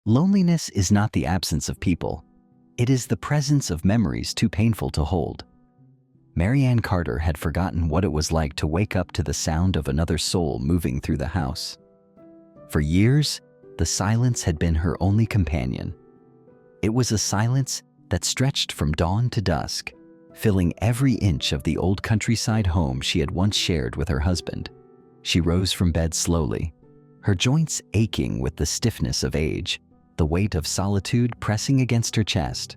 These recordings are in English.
Loneliness is not the absence of people. It is the presence of memories too painful to hold. Marianne Carter had forgotten what it was like to wake up to the sound of another soul moving through the house. For years, the silence had been her only companion. It was a silence that stretched from dawn to dusk, filling every inch of the old countryside home she had once shared with her husband. She rose from bed slowly, her joints aching with the stiffness of age, the weight of solitude pressing against her chest.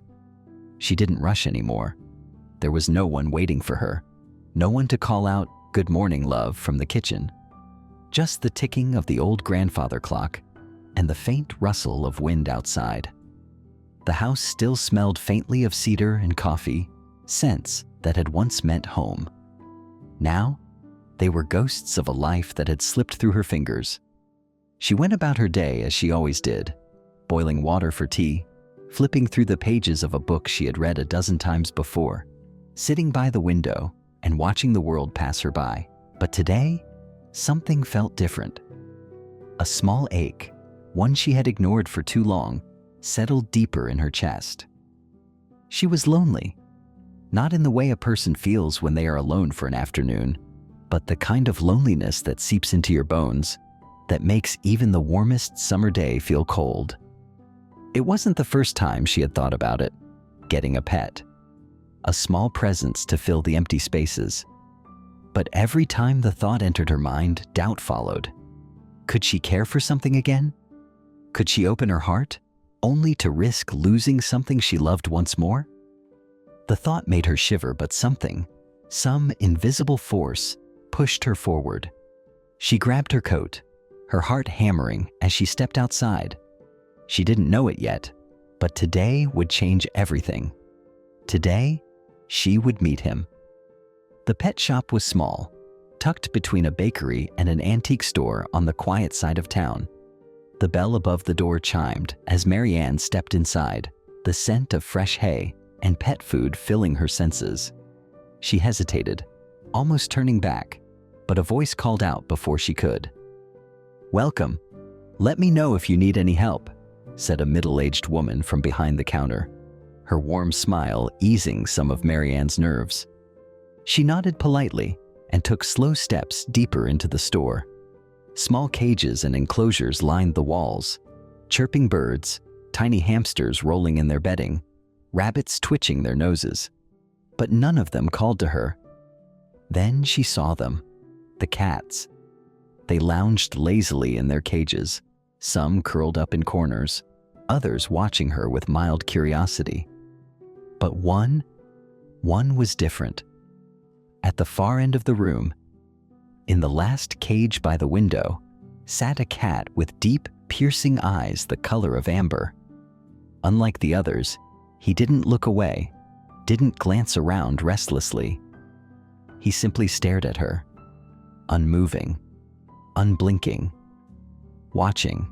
She didn't rush anymore. There was no one waiting for her, no one to call out, "Good morning, love," from the kitchen. Just the ticking of the old grandfather clock and the faint rustle of wind outside. The house still smelled faintly of cedar and coffee, scents that had once meant home. Now, they were ghosts of a life that had slipped through her fingers. She went about her day as she always did, boiling water for tea, flipping through the pages of a book she had read a dozen times before, sitting by the window and watching the world pass her by. But today, something felt different. A small ache, one she had ignored for too long, settled deeper in her chest. She was lonely, not in the way a person feels when they are alone for an afternoon, but the kind of loneliness that seeps into your bones, that makes even the warmest summer day feel cold. It wasn't the first time she had thought about it, getting a pet, a small presence to fill the empty spaces. But every time the thought entered her mind, doubt followed. Could she care for something again? Could she open her heart, only to risk losing something she loved once more? The thought made her shiver, but some invisible force, pushed her forward. She grabbed her coat, her heart hammering as she stepped outside. She didn't know it yet, but today would change everything. Today, she would meet him. The pet shop was small, tucked between a bakery and an antique store on the quiet side of town. The bell above the door chimed as Marianne stepped inside, the scent of fresh hay and pet food filling her senses. She hesitated, almost turning back, but a voice called out before she could. "Welcome. Let me know if you need any help," said a middle-aged woman from behind the counter, her warm smile easing some of Marianne's nerves. She nodded politely and took slow steps deeper into the store. Small cages and enclosures lined the walls, chirping birds, tiny hamsters rolling in their bedding, rabbits twitching their noses. But none of them called to her. Then she saw them, the cats. They lounged lazily in their cages, some curled up in corners, others watching her with mild curiosity. But one was different. At the far end of the room, in the last cage by the window, sat a cat with deep, piercing eyes the color of amber. Unlike the others, he didn't look away, didn't glance around restlessly. He simply stared at her, unmoving, unblinking, watching.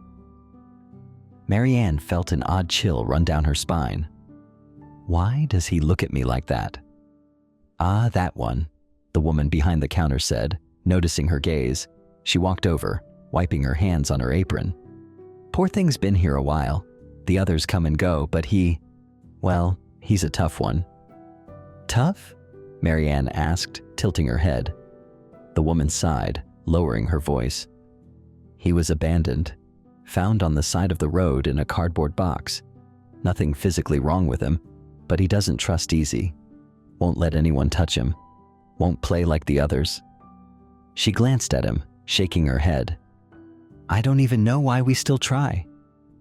Marianne felt an odd chill run down her spine. Why does he look at me like that? "Ah, that one," the woman behind the counter said, noticing her gaze. She walked over, wiping her hands on her apron. "Poor thing's been here a while. The others come and go, but well, he's a tough one." "Tough?" Marianne asked, tilting her head. The woman sighed, lowering her voice. "He was abandoned, found on the side of the road in a cardboard box. Nothing physically wrong with him, but he doesn't trust easy. Won't let anyone touch him. Won't play like the others." She glanced at him, shaking her head. "I don't even know why we still try.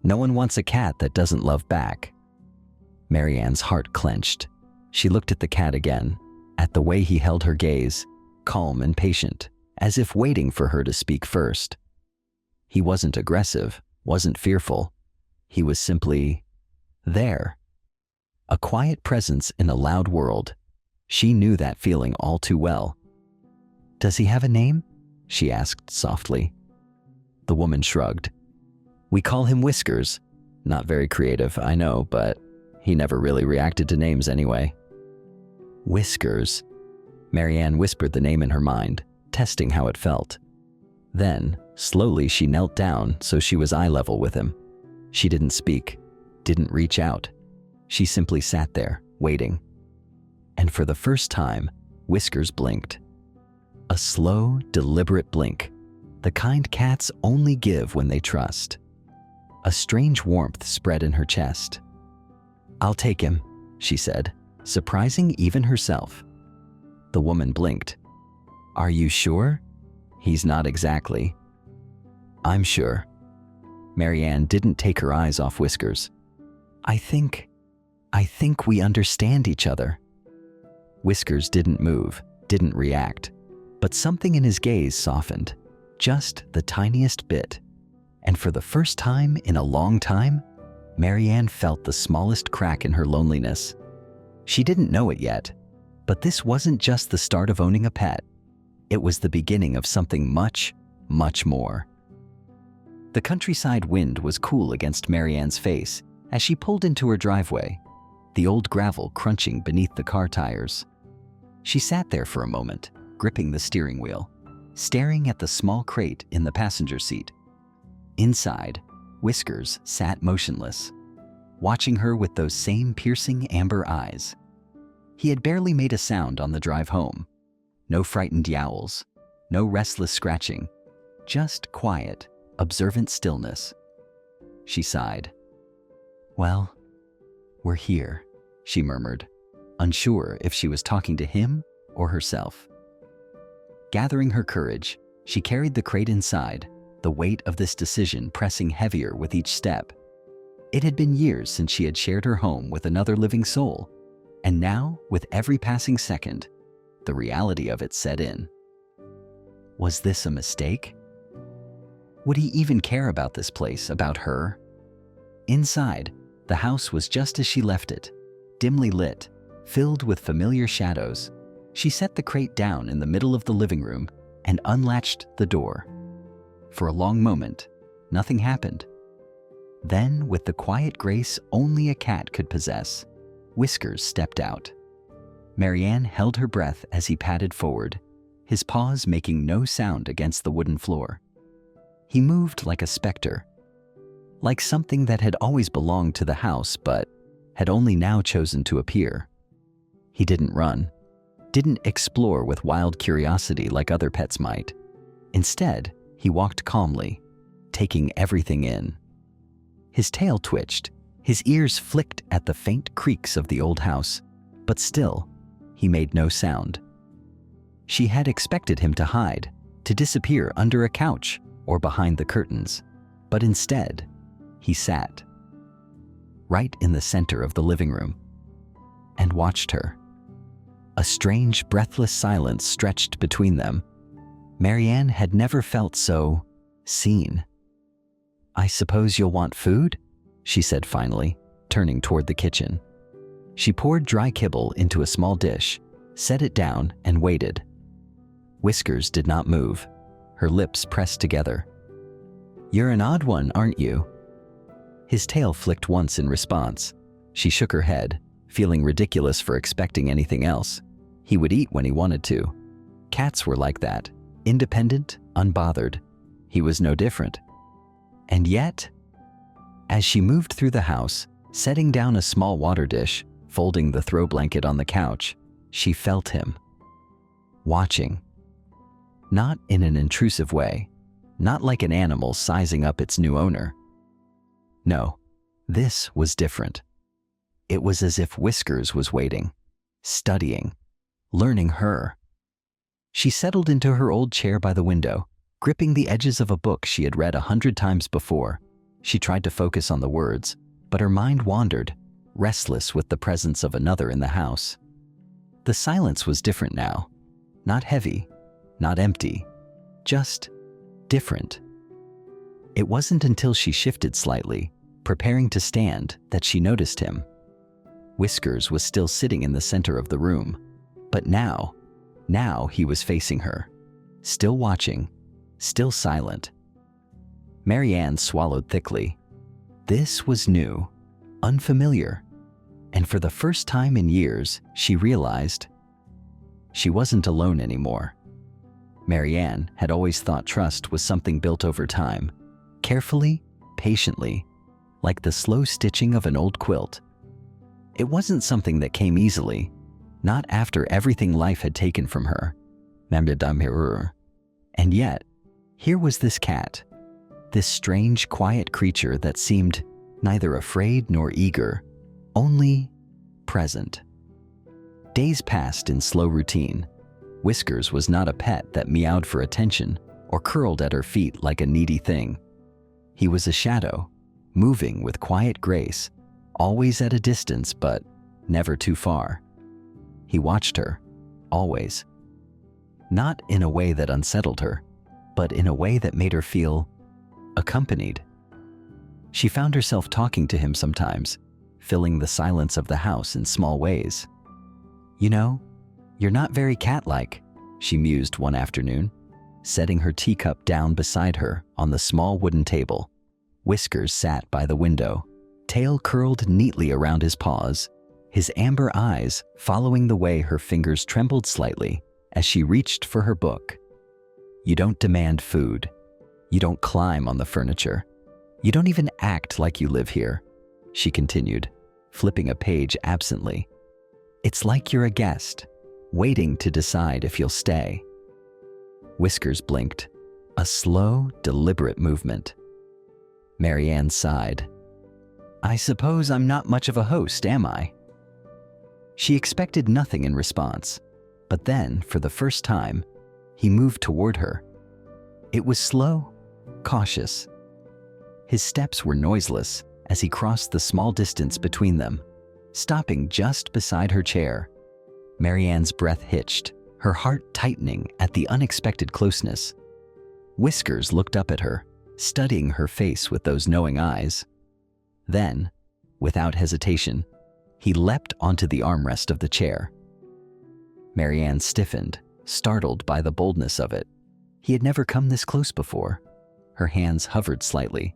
No one wants a cat that doesn't love back." Marianne's heart clenched. She looked at the cat again, at the way he held her gaze, calm and patient, as if waiting for her to speak first. He wasn't aggressive, wasn't fearful. He was simply there. A quiet presence in a loud world. She knew that feeling all too well. "Does he have a name?" she asked softly. The woman shrugged. "We call him Whiskers. Not very creative, I know, but he never really reacted to names anyway." Whiskers. Marianne whispered the name in her mind, testing how it felt. Then, slowly she knelt down so she was eye level with him. She didn't speak, didn't reach out. She simply sat there, waiting. And for the first time, Whiskers blinked. A slow, deliberate blink, the kind cats only give when they trust. A strange warmth spread in her chest. "I'll take him," she said, surprising even herself. The woman blinked. "Are you sure?" "He's not exactly." "I'm sure." Marianne didn't take her eyes off Whiskers. I think we understand each other." Whiskers didn't move, didn't react, but something in his gaze softened, just the tiniest bit. And for the first time in a long time, Marianne felt the smallest crack in her loneliness. She didn't know it yet, but this wasn't just the start of owning a pet. It was the beginning of something much, much more. The countryside wind was cool against Marianne's face as she pulled into her driveway, the old gravel crunching beneath the car tires. She sat there for a moment, gripping the steering wheel, staring at the small crate in the passenger seat. Inside, Whiskers sat motionless, watching her with those same piercing amber eyes. He had barely made a sound on the drive home. No frightened yowls, no restless scratching, just quiet, observant stillness. She sighed. "Well, we're here," she murmured, unsure if she was talking to him or herself. Gathering her courage, she carried the crate inside, the weight of this decision pressing heavier with each step. It had been years since she had shared her home with another living soul, and now, with every passing second, the reality of it set in. Was this a mistake? Would he even care about this place, about her? Inside, the house was just as she left it, dimly lit, filled with familiar shadows. She set the crate down in the middle of the living room and unlatched the door. For a long moment, nothing happened. Then, with the quiet grace only a cat could possess, Whiskers stepped out. Marianne held her breath as he padded forward, his paws making no sound against the wooden floor. He moved like a specter, like something that had always belonged to the house but had only now chosen to appear. He didn't run, didn't explore with wild curiosity like other pets might. Instead, he walked calmly, taking everything in. His tail twitched, his ears flicked at the faint creaks of the old house, but still, he made no sound. She had expected him to hide, to disappear under a couch or behind the curtains, but instead, he sat right in the center of the living room and watched her. A strange, breathless silence stretched between them. Marianne had never felt so seen. "I suppose you'll want food?" she said finally, turning toward the kitchen. She poured dry kibble into a small dish, set it down, and waited. Whiskers did not move, her lips pressed together. "You're an odd one, aren't you?" His tail flicked once in response. She shook her head, feeling ridiculous for expecting anything else. He would eat when he wanted to. Cats were like that, independent, unbothered. He was no different. And yet, as she moved through the house, setting down a small water dish, folding the throw blanket on the couch, she felt him. Watching. Not in an intrusive way, not like an animal sizing up its new owner. No, this was different. It was as if Whiskers was waiting, studying, learning her. She settled into her old chair by the window, gripping the edges of a book she had read 100 times before. She tried to focus on the words, but her mind wandered, restless with the presence of another in the house. The silence was different now. Not heavy, not empty, just different. It wasn't until she shifted slightly, preparing to stand, that she noticed him. Whiskers was still sitting in the center of the room, but now he was facing her, still watching, still silent. Marianne swallowed thickly. This was new, unfamiliar, and for the first time in years, she realized she wasn't alone anymore. Marianne had always thought trust was something built over time, carefully, patiently, like the slow stitching of an old quilt. It wasn't something that came easily, not after everything life had taken from her. And yet, here was this cat, this strange, quiet creature that seemed neither afraid nor eager, only present. Days passed in slow routine. Whiskers was not a pet that meowed for attention or curled at her feet like a needy thing. He was a shadow, moving with quiet grace, always at a distance but never too far. He watched her, always. Not in a way that unsettled her, but in a way that made her feel accompanied. She found herself talking to him sometimes, filling the silence of the house in small ways. "You know, you're not very cat-like," she mused one afternoon, setting her teacup down beside her on the small wooden table. Whiskers sat by the window, tail curled neatly around his paws, his amber eyes following the way her fingers trembled slightly as she reached for her book. "You don't demand food. You don't climb on the furniture. You don't even act like you live here," she continued, flipping a page absently. "It's like you're a guest, waiting to decide if you'll stay." Whiskers blinked, a slow, deliberate movement. Marianne sighed. "I suppose I'm not much of a host, am I?" She expected nothing in response, but then, for the first time, he moved toward her. It was slow, cautious. His steps were noiseless as he crossed the small distance between them, stopping just beside her chair. Marianne's breath hitched, her heart tightening at the unexpected closeness. Whiskers looked up at her, studying her face with those knowing eyes. Then, without hesitation, he leapt onto the armrest of the chair. Marianne stiffened, startled by the boldness of it. He had never come this close before. Her hands hovered slightly,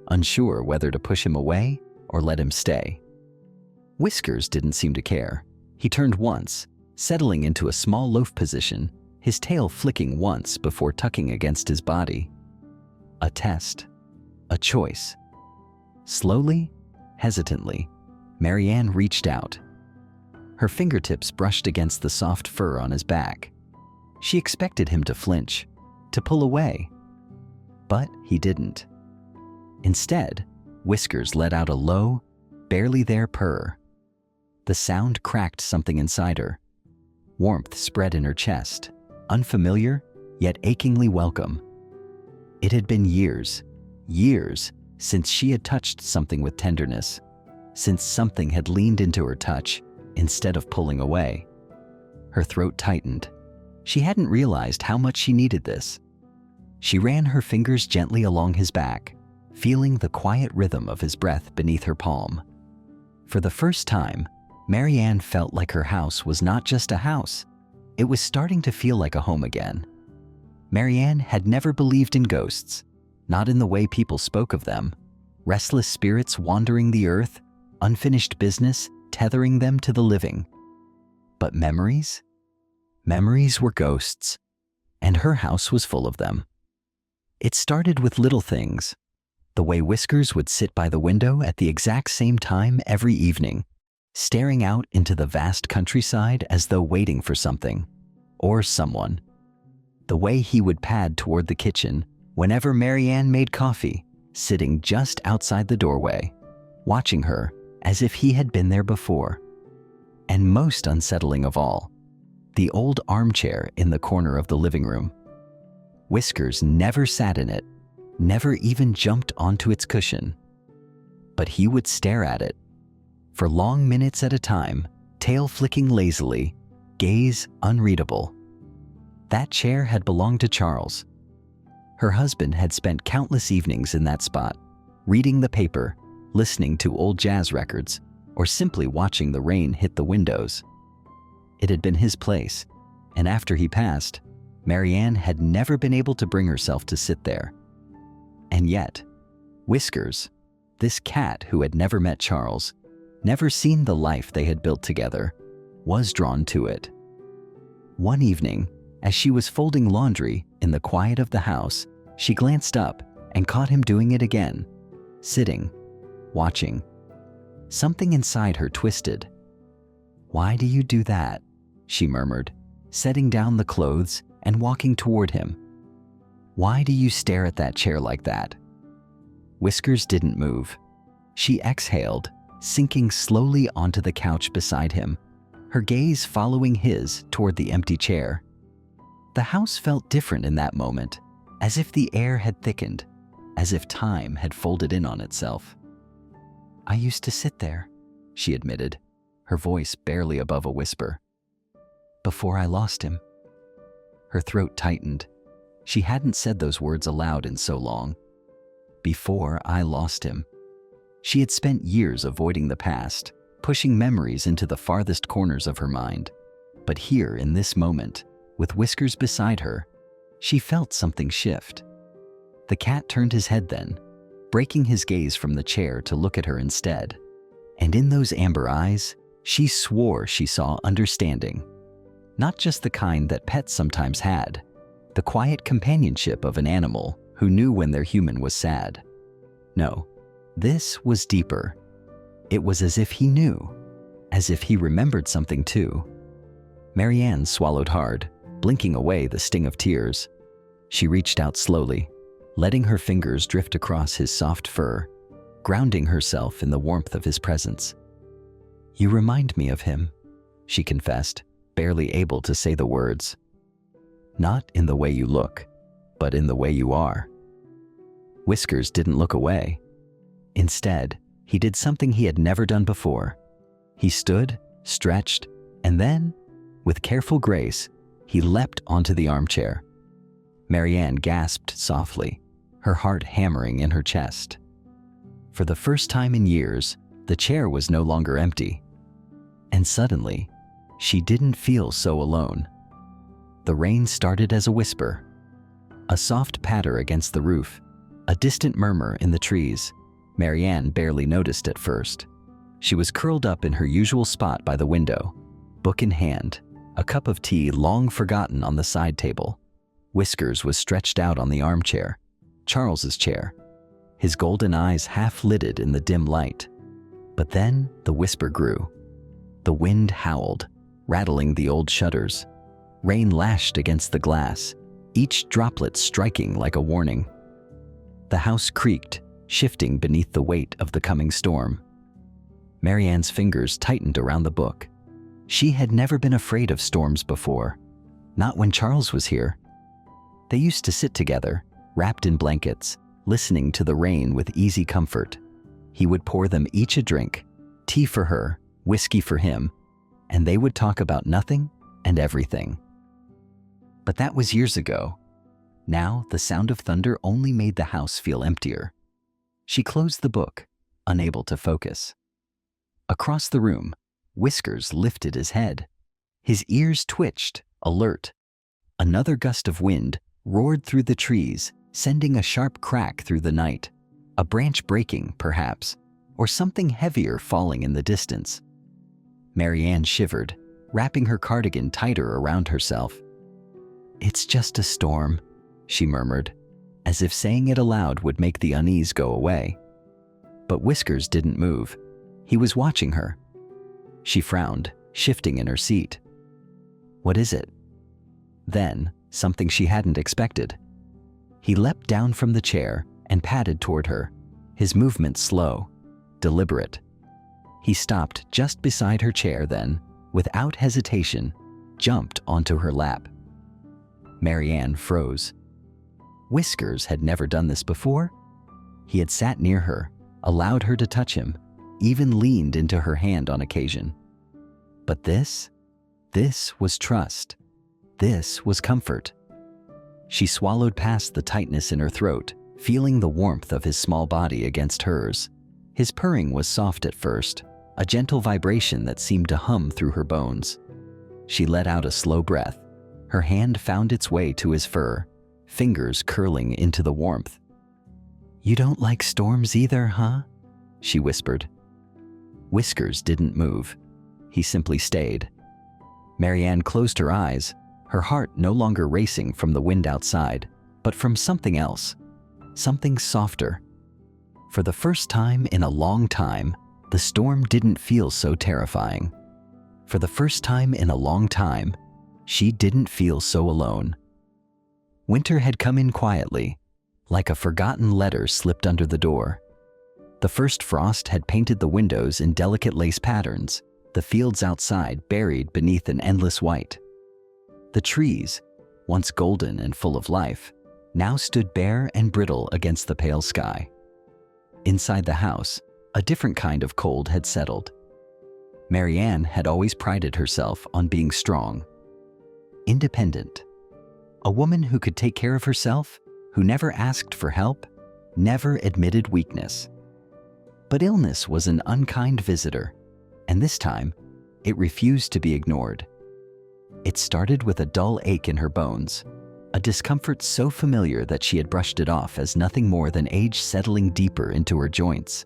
unsure whether to push him away or let him stay. Whiskers didn't seem to care. He turned once, settling into a small loaf position, his tail flicking once before tucking against his body. A test. A choice. Slowly, hesitantly, Marianne reached out. Her fingertips brushed against the soft fur on his back. She expected him to flinch, to pull away. But he didn't. Instead, Whiskers let out a low, barely there purr. The sound cracked something inside her. Warmth spread in her chest, unfamiliar, yet achingly welcome. It had been years, years, since she had touched something with tenderness, since something had leaned into her touch instead of pulling away. Her throat tightened. She hadn't realized how much she needed this. She ran her fingers gently along his back, feeling the quiet rhythm of his breath beneath her palm. For the first time, Marianne felt like her house was not just a house. It was starting to feel like a home again. Marianne had never believed in ghosts, not in the way people spoke of them. Restless spirits wandering the earth, unfinished business tethering them to the living. But memories? Memories were ghosts, and her house was full of them. It started with little things. The way Whiskers would sit by the window at the exact same time every evening, staring out into the vast countryside as though waiting for something, or someone. The way he would pad toward the kitchen whenever Marianne made coffee, sitting just outside the doorway, watching her as if he had been there before. And most unsettling of all, the old armchair in the corner of the living room. Whiskers never sat in it, never even jumped onto its cushion. But he would stare at it, for long minutes at a time, tail flicking lazily, gaze unreadable. That chair had belonged to Charles. Her husband had spent countless evenings in that spot, reading the paper, listening to old jazz records, or simply watching the rain hit the windows. It had been his place, and after he passed, Marianne had never been able to bring herself to sit there. And yet, Whiskers, this cat who had never met Charles, never seen the life they had built together, was drawn to it. One evening, as she was folding laundry in the quiet of the house, she glanced up and caught him doing it again, sitting, watching. Something inside her twisted. "Why do you do that?" she murmured, setting down the clothes and walking toward him. "Why do you stare at that chair like that?" Whiskers didn't move. She exhaled, sinking slowly onto the couch beside him, her gaze following his toward the empty chair. The house felt different in that moment, as if the air had thickened, as if time had folded in on itself. "I used to sit there," she admitted, her voice barely above a whisper. "Before I lost him." Her throat tightened. She hadn't said those words aloud in so long. Before I lost him. She had spent years avoiding the past, pushing memories into the farthest corners of her mind. But here, in this moment, with Whiskers beside her, she felt something shift. The cat turned his head then, breaking his gaze from the chair to look at her instead. And in those amber eyes, she swore she saw understanding. Not just the kind that pets sometimes had, the quiet companionship of an animal who knew when their human was sad. No, this was deeper. It was as if he knew, as if he remembered something too. Marianne swallowed hard, blinking away the sting of tears. She reached out slowly, letting her fingers drift across his soft fur, grounding herself in the warmth of his presence. "You remind me of him," she confessed, barely able to say the words. "Not in the way you look, but in the way you are." Whiskers didn't look away. Instead, he did something he had never done before. He stood, stretched, and then, with careful grace, he leapt onto the armchair. Marianne gasped softly, her heart hammering in her chest. For the first time in years, the chair was no longer empty. And suddenly, she didn't feel so alone. The rain started as a whisper, a soft patter against the roof, a distant murmur in the trees. Marianne barely noticed at first. She was curled up in her usual spot by the window, book in hand, a cup of tea long forgotten on the side table. Whiskers was stretched out on the armchair, Charles's chair, his golden eyes half-lidded in the dim light. But then the whisper grew. The wind howled, rattling the old shutters. Rain lashed against the glass, each droplet striking like a warning. The house creaked, shifting beneath the weight of the coming storm. Marianne's fingers tightened around the book. She had never been afraid of storms before, not when Charles was here. They used to sit together, wrapped in blankets, listening to the rain with easy comfort. He would pour them each a drink, tea for her, whiskey for him, and they would talk about nothing and everything. But that was years ago. Now the sound of thunder only made the house feel emptier. She closed the book, unable to focus. Across the room, Whiskers lifted his head. His ears twitched, alert. Another gust of wind roared through the trees, sending a sharp crack through the night. A branch breaking, perhaps, or something heavier falling in the distance. Marianne shivered, wrapping her cardigan tighter around herself. "It's just a storm," she murmured, as if saying it aloud would make the unease go away. But Whiskers didn't move. He was watching her. She frowned, shifting in her seat. "What is it?" Then, something she hadn't expected. He leapt down from the chair and padded toward her, his movement slow, deliberate. He stopped just beside her chair then, without hesitation, jumped onto her lap. Marianne froze. Whiskers had never done this before. He had sat near her, allowed her to touch him, even leaned into her hand on occasion. But this was trust. This was comfort. She swallowed past the tightness in her throat, feeling the warmth of his small body against hers. His purring was soft at first, a gentle vibration that seemed to hum through her bones. She let out a slow breath. Her hand found its way to his fur, fingers curling into the warmth. "You don't like storms either, huh?" she whispered. Whiskers didn't move. He simply stayed. Marianne closed her eyes, her heart no longer racing from the wind outside, but from something else, something softer. For the first time in a long time, the storm didn't feel so terrifying. For the first time in a long time, she didn't feel so alone. Winter had come in quietly, like a forgotten letter slipped under the door. The first frost had painted the windows in delicate lace patterns, the fields outside buried beneath an endless white. The trees, once golden and full of life, now stood bare and brittle against the pale sky. Inside the house, a different kind of cold had settled. Marianne had always prided herself on being strong, independent, a woman who could take care of herself, who never asked for help, never admitted weakness. But illness was an unkind visitor, and this time, it refused to be ignored. It started with a dull ache in her bones, a discomfort so familiar that she had brushed it off as nothing more than age settling deeper into her joints.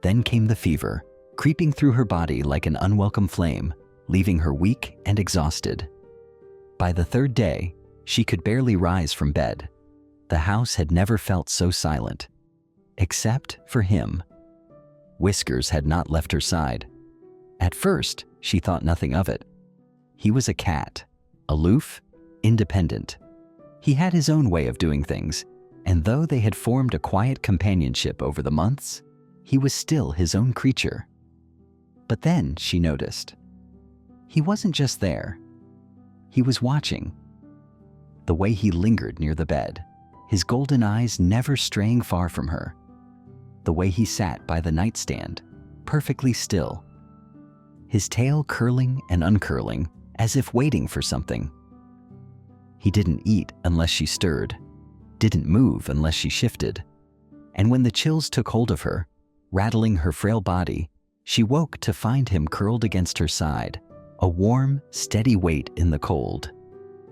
Then came the fever, creeping through her body like an unwelcome flame, leaving her weak and exhausted. By the third day, she could barely rise from bed. The house had never felt so silent, except for him. Whiskers had not left her side. At first, she thought nothing of it. He was a cat, aloof, independent. He had his own way of doing things, and though they had formed a quiet companionship over the months, he was still his own creature. But then she noticed. He wasn't just there. He was watching. The way he lingered near the bed, his golden eyes never straying far from her. The way he sat by the nightstand, perfectly still. His tail curling and uncurling, as if waiting for something. He didn't eat unless she stirred, didn't move unless she shifted. And when the chills took hold of her, rattling her frail body, she woke to find him curled against her side, a warm, steady weight in the cold.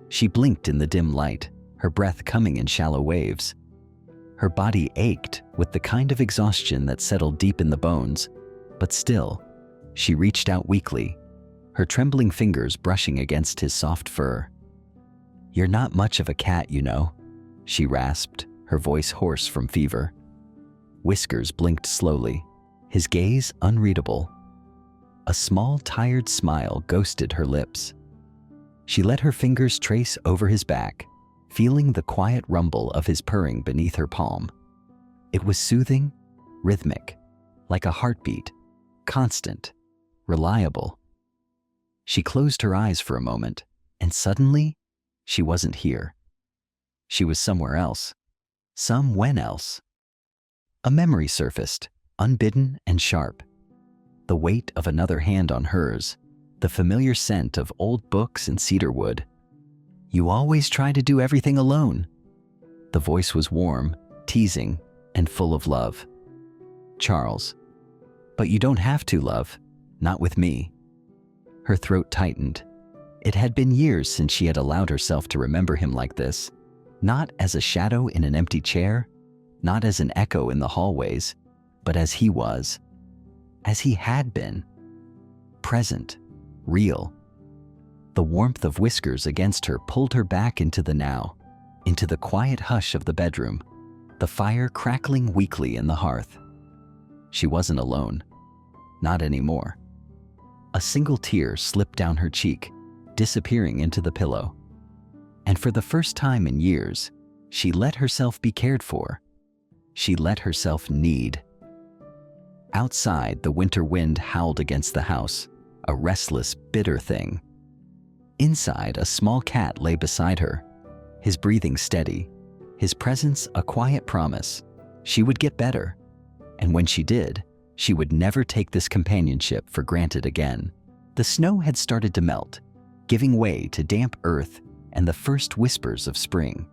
She blinked in the dim light, her breath coming in shallow waves. Her body ached with the kind of exhaustion that settled deep in the bones, but still, she reached out weakly, her trembling fingers brushing against his soft fur. "You're not much of a cat, you know," she rasped, her voice hoarse from fever. Whiskers blinked slowly, his gaze unreadable. A small, tired smile ghosted her lips. She let her fingers trace over his back, feeling the quiet rumble of his purring beneath her palm. It was soothing, rhythmic, like a heartbeat, constant, reliable. She closed her eyes for a moment, and suddenly, she wasn't here. She was somewhere else. Somewhen else. A memory surfaced, unbidden and sharp. The weight of another hand on hers, the familiar scent of old books and cedar wood. "You always try to do everything alone." The voice was warm, teasing, and full of love. "Charles. But you don't have to, love. Not with me." Her throat tightened. It had been years since she had allowed herself to remember him like this, not as a shadow in an empty chair, not as an echo in the hallways, but as he was, as he had been. Present, real. The warmth of Whiskers against her pulled her back into the now, into the quiet hush of the bedroom, the fire crackling weakly in the hearth. She wasn't alone. Not anymore. A single tear slipped down her cheek, disappearing into the pillow. And for the first time in years, she let herself be cared for. She let herself need. Outside, the winter wind howled against the house, a restless, bitter thing. Inside, a small cat lay beside her, his breathing steady, his presence a quiet promise. She would get better, and when she did, she would never take this companionship for granted again. The snow had started to melt, giving way to damp earth and the first whispers of spring.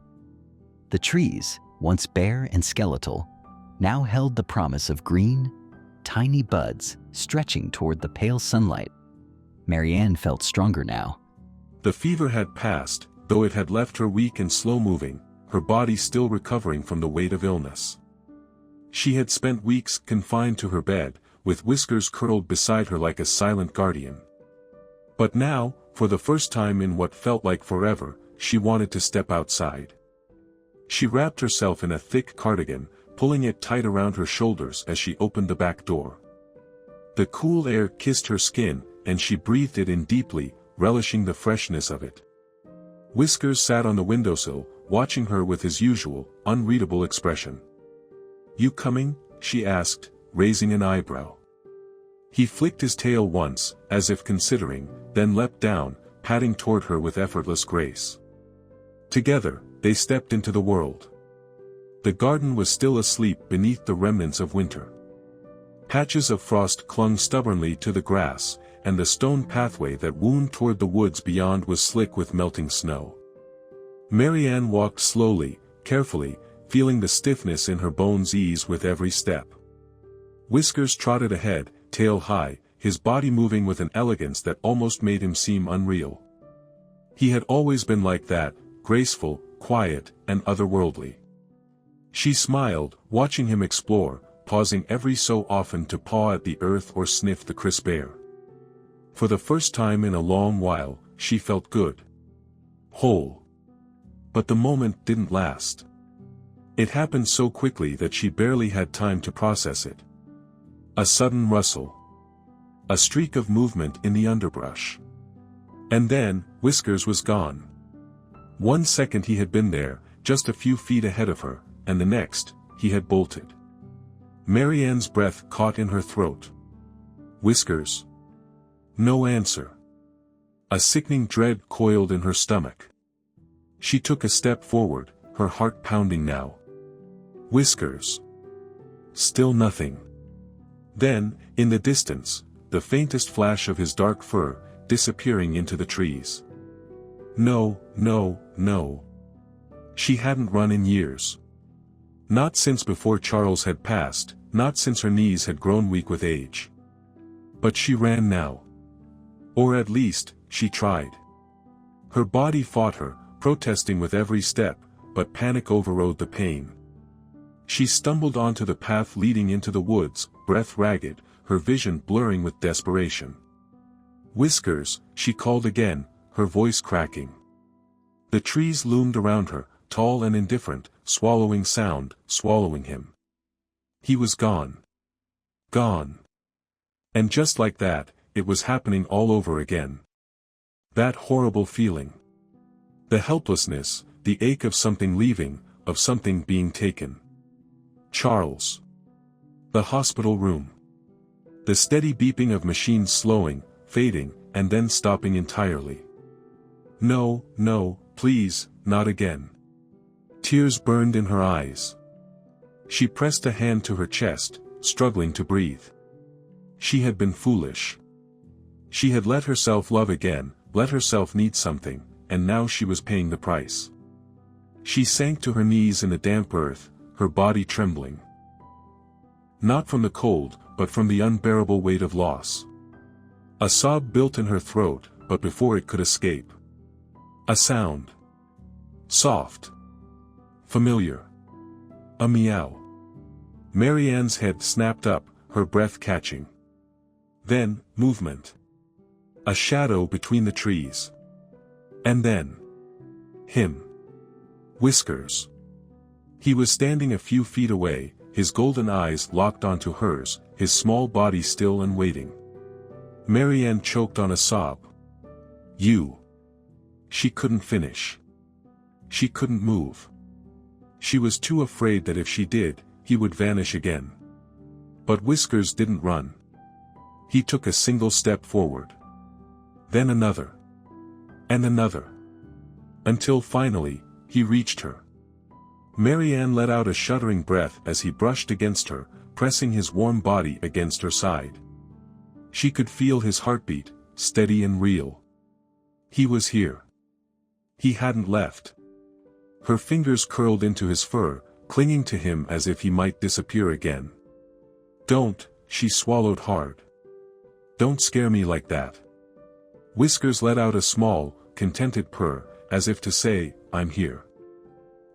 The trees, once bare and skeletal, now held the promise of green, tiny buds stretching toward the pale sunlight. Marianne felt stronger now. The fever had passed, though it had left her weak and slow-moving, her body still recovering from the weight of illness. She had spent weeks confined to her bed, with Whiskers curled beside her like a silent guardian. But now, for the first time in what felt like forever, she wanted to step outside. She wrapped herself in a thick cardigan, pulling it tight around her shoulders as she opened the back door. The cool air kissed her skin, and she breathed it in deeply, relishing the freshness of it. Whiskers sat on the windowsill, watching her with his usual, unreadable expression. "You coming?" she asked, raising an eyebrow. He flicked his tail once, as if considering, then leapt down, patting toward her with effortless grace. Together, they stepped into the world. The garden was still asleep beneath the remnants of winter. Patches of frost clung stubbornly to the grass, and the stone pathway that wound toward the woods beyond was slick with melting snow. Marianne walked slowly, carefully, feeling the stiffness in her bones ease with every step. Whiskers trotted ahead, tail high, his body moving with an elegance that almost made him seem unreal. He had always been like that, graceful, quiet, and otherworldly. She smiled, watching him explore, pausing every so often to paw at the earth or sniff the crisp air. For the first time in a long while, she felt good. Whole. But the moment didn't last. It happened so quickly that she barely had time to process it. A sudden rustle. A streak of movement in the underbrush. And then, Whiskers was gone. 1 second he had been there, just a few feet ahead of her, and the next, he had bolted. Marianne's breath caught in her throat. Whiskers. No answer. A sickening dread coiled in her stomach. She took a step forward, her heart pounding now. Whiskers. Still nothing. Then, in the distance, the faintest flash of his dark fur, disappearing into the trees. No, no, no. She hadn't run in years. Not since before Charles had passed, not since her knees had grown weak with age. But she ran now. Or at least, she tried. Her body fought her, protesting with every step, but panic overrode the pain. She stumbled onto the path leading into the woods, breath ragged, her vision blurring with desperation. Whiskers, she called again, her voice cracking. The trees loomed around her, tall and indifferent, swallowing sound, swallowing him. He was gone. Gone. And just like that, it was happening all over again. That horrible feeling. The helplessness, the ache of something leaving, of something being taken. Charles. The hospital room. The steady beeping of machines slowing, fading, and then stopping entirely. No, no, please, not again. Tears burned in her eyes. She pressed a hand to her chest, struggling to breathe. She had been foolish. She had let herself love again, let herself need something, and now she was paying the price. She sank to her knees in the damp earth, her body trembling. Not from the cold, but from the unbearable weight of loss. A sob built in her throat, but before it could escape. A sound. Soft. Familiar. A meow. Marianne's head snapped up, her breath catching. Then, movement. A shadow between the trees. And then. Him. Whiskers. He was standing a few feet away, his golden eyes locked onto hers, his small body still and waiting. Marianne choked on a sob. You. She couldn't finish. She couldn't move. She was too afraid that if she did, he would vanish again. But Whiskers didn't run. He took a single step forward. Then another. And another. Until finally, he reached her. Marianne let out a shuddering breath as he brushed against her, pressing his warm body against her side. She could feel his heartbeat, steady and real. He was here. He hadn't left. Her fingers curled into his fur, clinging to him as if he might disappear again. Don't, she swallowed hard. Don't scare me like that. Whiskers let out a small, contented purr, as if to say, I'm here.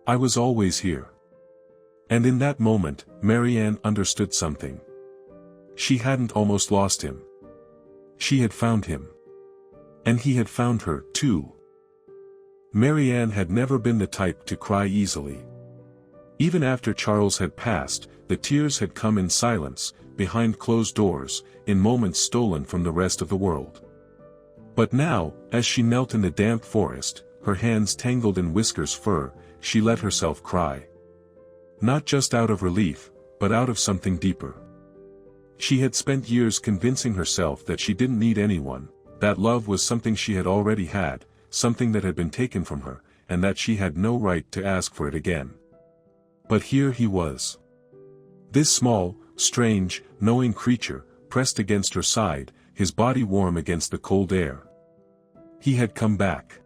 I was always here. And in that moment, Marianne understood something. She hadn't almost lost him. She had found him. And he had found her, too. Marianne had never been the type to cry easily. Even after Charles had passed, the tears had come in silence, behind closed doors, in moments stolen from the rest of the world. But now, as she knelt in the damp forest, her hands tangled in Whiskers' fur, she let herself cry. Not just out of relief, but out of something deeper. She had spent years convincing herself that she didn't need anyone, that love was something she had already had, something that had been taken from her, and that she had no right to ask for it again. But here he was. This small, strange, knowing creature, pressed against her side, his body warm against the cold air. He had come back.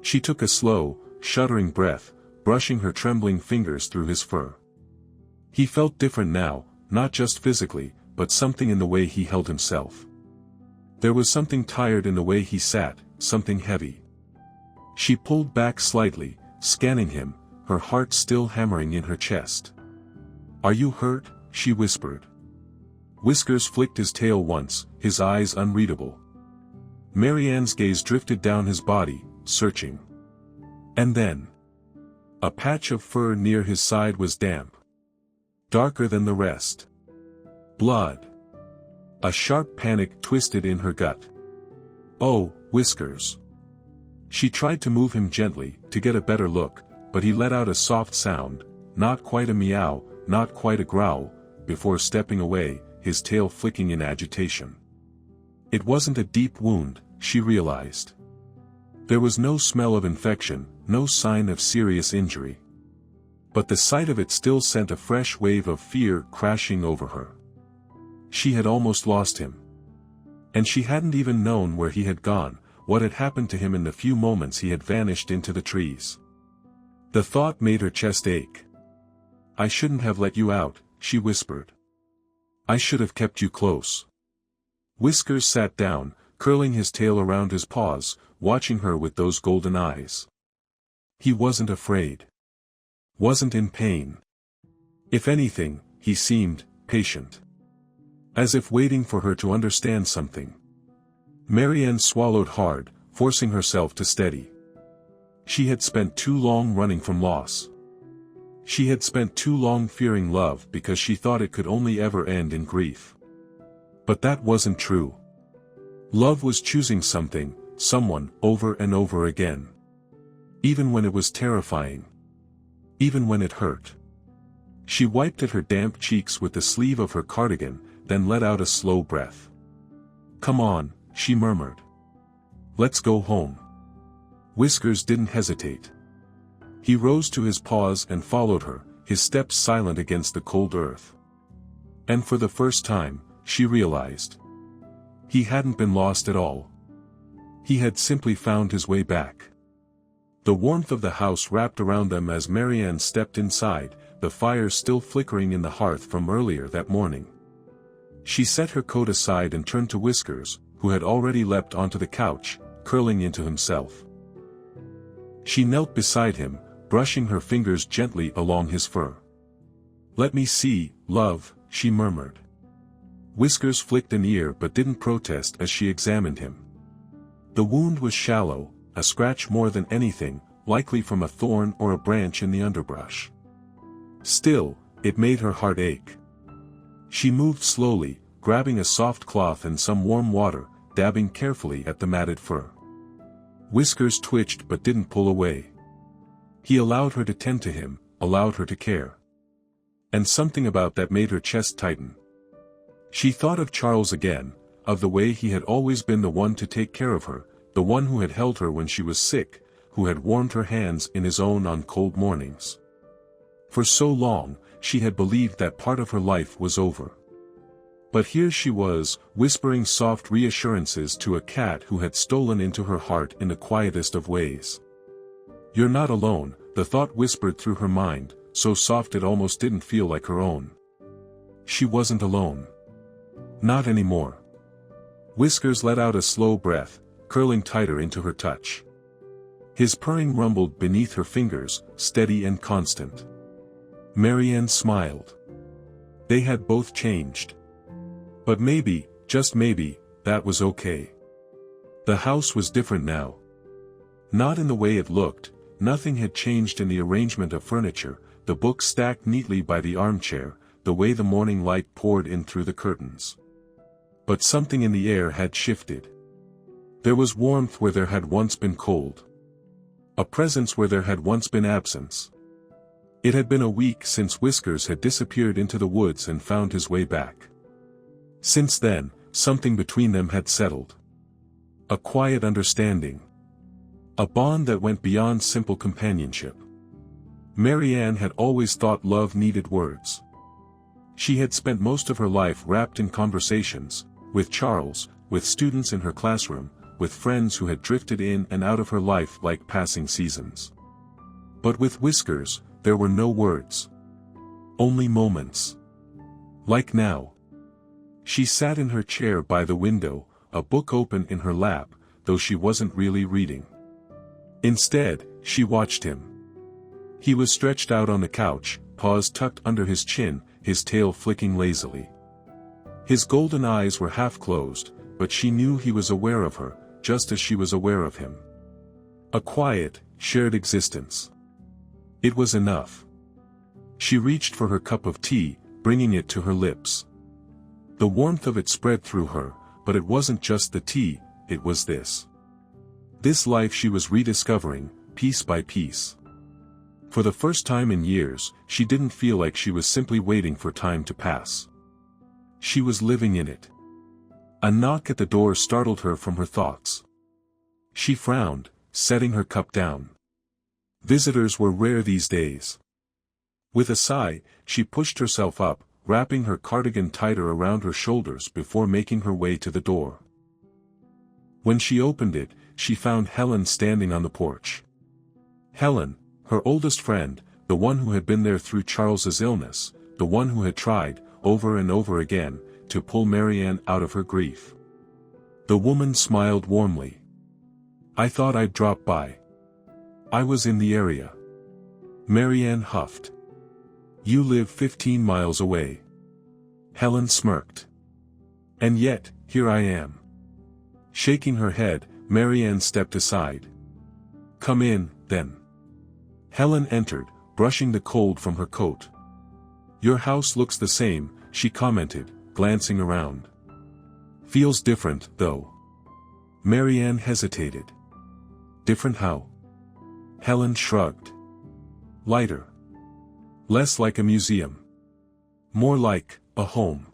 She took a slow, shuddering breath, brushing her trembling fingers through his fur. He felt different now, not just physically, but something in the way he held himself. There was something tired in the way he sat, something heavy. She pulled back slightly, scanning him, her heart still hammering in her chest. "Are you hurt?" she whispered. Whiskers flicked his tail once, his eyes unreadable. Marianne's gaze drifted down his body, searching. And then, a patch of fur near his side was damp. Darker than the rest. Blood. A sharp panic twisted in her gut. "Oh, Whiskers." She tried to move him gently, to get a better look, but he let out a soft sound, not quite a meow, not quite a growl, before stepping away, his tail flicking in agitation. It wasn't a deep wound, she realized. There was no smell of infection, no sign of serious injury. But the sight of it still sent a fresh wave of fear crashing over her. She had almost lost him. And she hadn't even known where he had gone, what had happened to him in the few moments he had vanished into the trees. The thought made her chest ache. "I shouldn't have let you out," she whispered. "I should have kept you close." Whiskers sat down, curling his tail around his paws, watching her with those golden eyes. He wasn't afraid. Wasn't in pain. If anything, he seemed patient. As if waiting for her to understand something. Marianne swallowed hard, forcing herself to steady. She had spent too long running from loss. She had spent too long fearing love because she thought it could only ever end in grief. But that wasn't true. Love was choosing something, someone, over and over again. Even when it was terrifying. Even when it hurt. She wiped at her damp cheeks with the sleeve of her cardigan, then let out a slow breath. "Come on," she murmured. "Let's go home." Whiskers didn't hesitate. He rose to his paws and followed her, his steps silent against the cold earth. And for the first time, she realized. He hadn't been lost at all. He had simply found his way back. The warmth of the house wrapped around them as Marianne stepped inside, the fire still flickering in the hearth from earlier that morning. She set her coat aside and turned to Whiskers, who had already leapt onto the couch, curling into himself. She knelt beside him, brushing her fingers gently along his fur. "Let me see, love," she murmured. Whiskers flicked an ear but didn't protest as she examined him. The wound was shallow, a scratch more than anything, likely from a thorn or a branch in the underbrush. Still, it made her heart ache. She moved slowly, grabbing a soft cloth and some warm water, dabbing carefully at the matted fur. Whiskers twitched but didn't pull away. He allowed her to tend to him, allowed her to care. And something about that made her chest tighten. She thought of Charles again, of the way he had always been the one to take care of her, the one who had held her when she was sick, who had warmed her hands in his own on cold mornings. For so long, she had believed that part of her life was over. But here she was, whispering soft reassurances to a cat who had stolen into her heart in the quietest of ways. "You're not alone," the thought whispered through her mind, so soft it almost didn't feel like her own. She wasn't alone. Not anymore. Whiskers let out a slow breath, curling tighter into her touch. His purring rumbled beneath her fingers, steady and constant. Marianne smiled. They had both changed. But maybe, just maybe, that was okay. The house was different now. Not in the way it looked, nothing had changed in the arrangement of furniture, the books stacked neatly by the armchair, the way the morning light poured in through the curtains. But something in the air had shifted. There was warmth where there had once been cold. A presence where there had once been absence. It had been a week since Whiskers had disappeared into the woods and found his way back. Since then, something between them had settled. A quiet understanding. A bond that went beyond simple companionship. Marianne had always thought love needed words. She had spent most of her life wrapped in conversations, with Charles, with students in her classroom, with friends who had drifted in and out of her life like passing seasons. But with Whiskers, there were no words. Only moments. Like now. She sat in her chair by the window, a book open in her lap, though she wasn't really reading. Instead, she watched him. He was stretched out on the couch, paws tucked under his chin, his tail flicking lazily. His golden eyes were half closed, but she knew he was aware of her, just as she was aware of him. A quiet, shared existence. It was enough. She reached for her cup of tea, bringing it to her lips. The warmth of it spread through her, but it wasn't just the tea, it was this. This life she was rediscovering, piece by piece. For the first time in years, she didn't feel like she was simply waiting for time to pass. She was living in it. A knock at the door startled her from her thoughts. She frowned, setting her cup down. Visitors were rare these days. With a sigh, she pushed herself up, wrapping her cardigan tighter around her shoulders before making her way to the door. When she opened it, she found Helen standing on the porch. Helen, her oldest friend, the one who had been there through Charles's illness, the one who had tried, over and over again, to pull Marianne out of her grief. The woman smiled warmly. "I thought I'd drop by. I was in the area." Marianne huffed. "You live 15 miles away." Helen smirked. "And yet, here I am." Shaking her head, Marianne stepped aside. "Come in, then." Helen entered, brushing the cold from her coat. "Your house looks the same," she commented, glancing around. "Feels different, though." Marianne hesitated. "Different how?" Helen shrugged. "Lighter. Less like a museum. More like a home."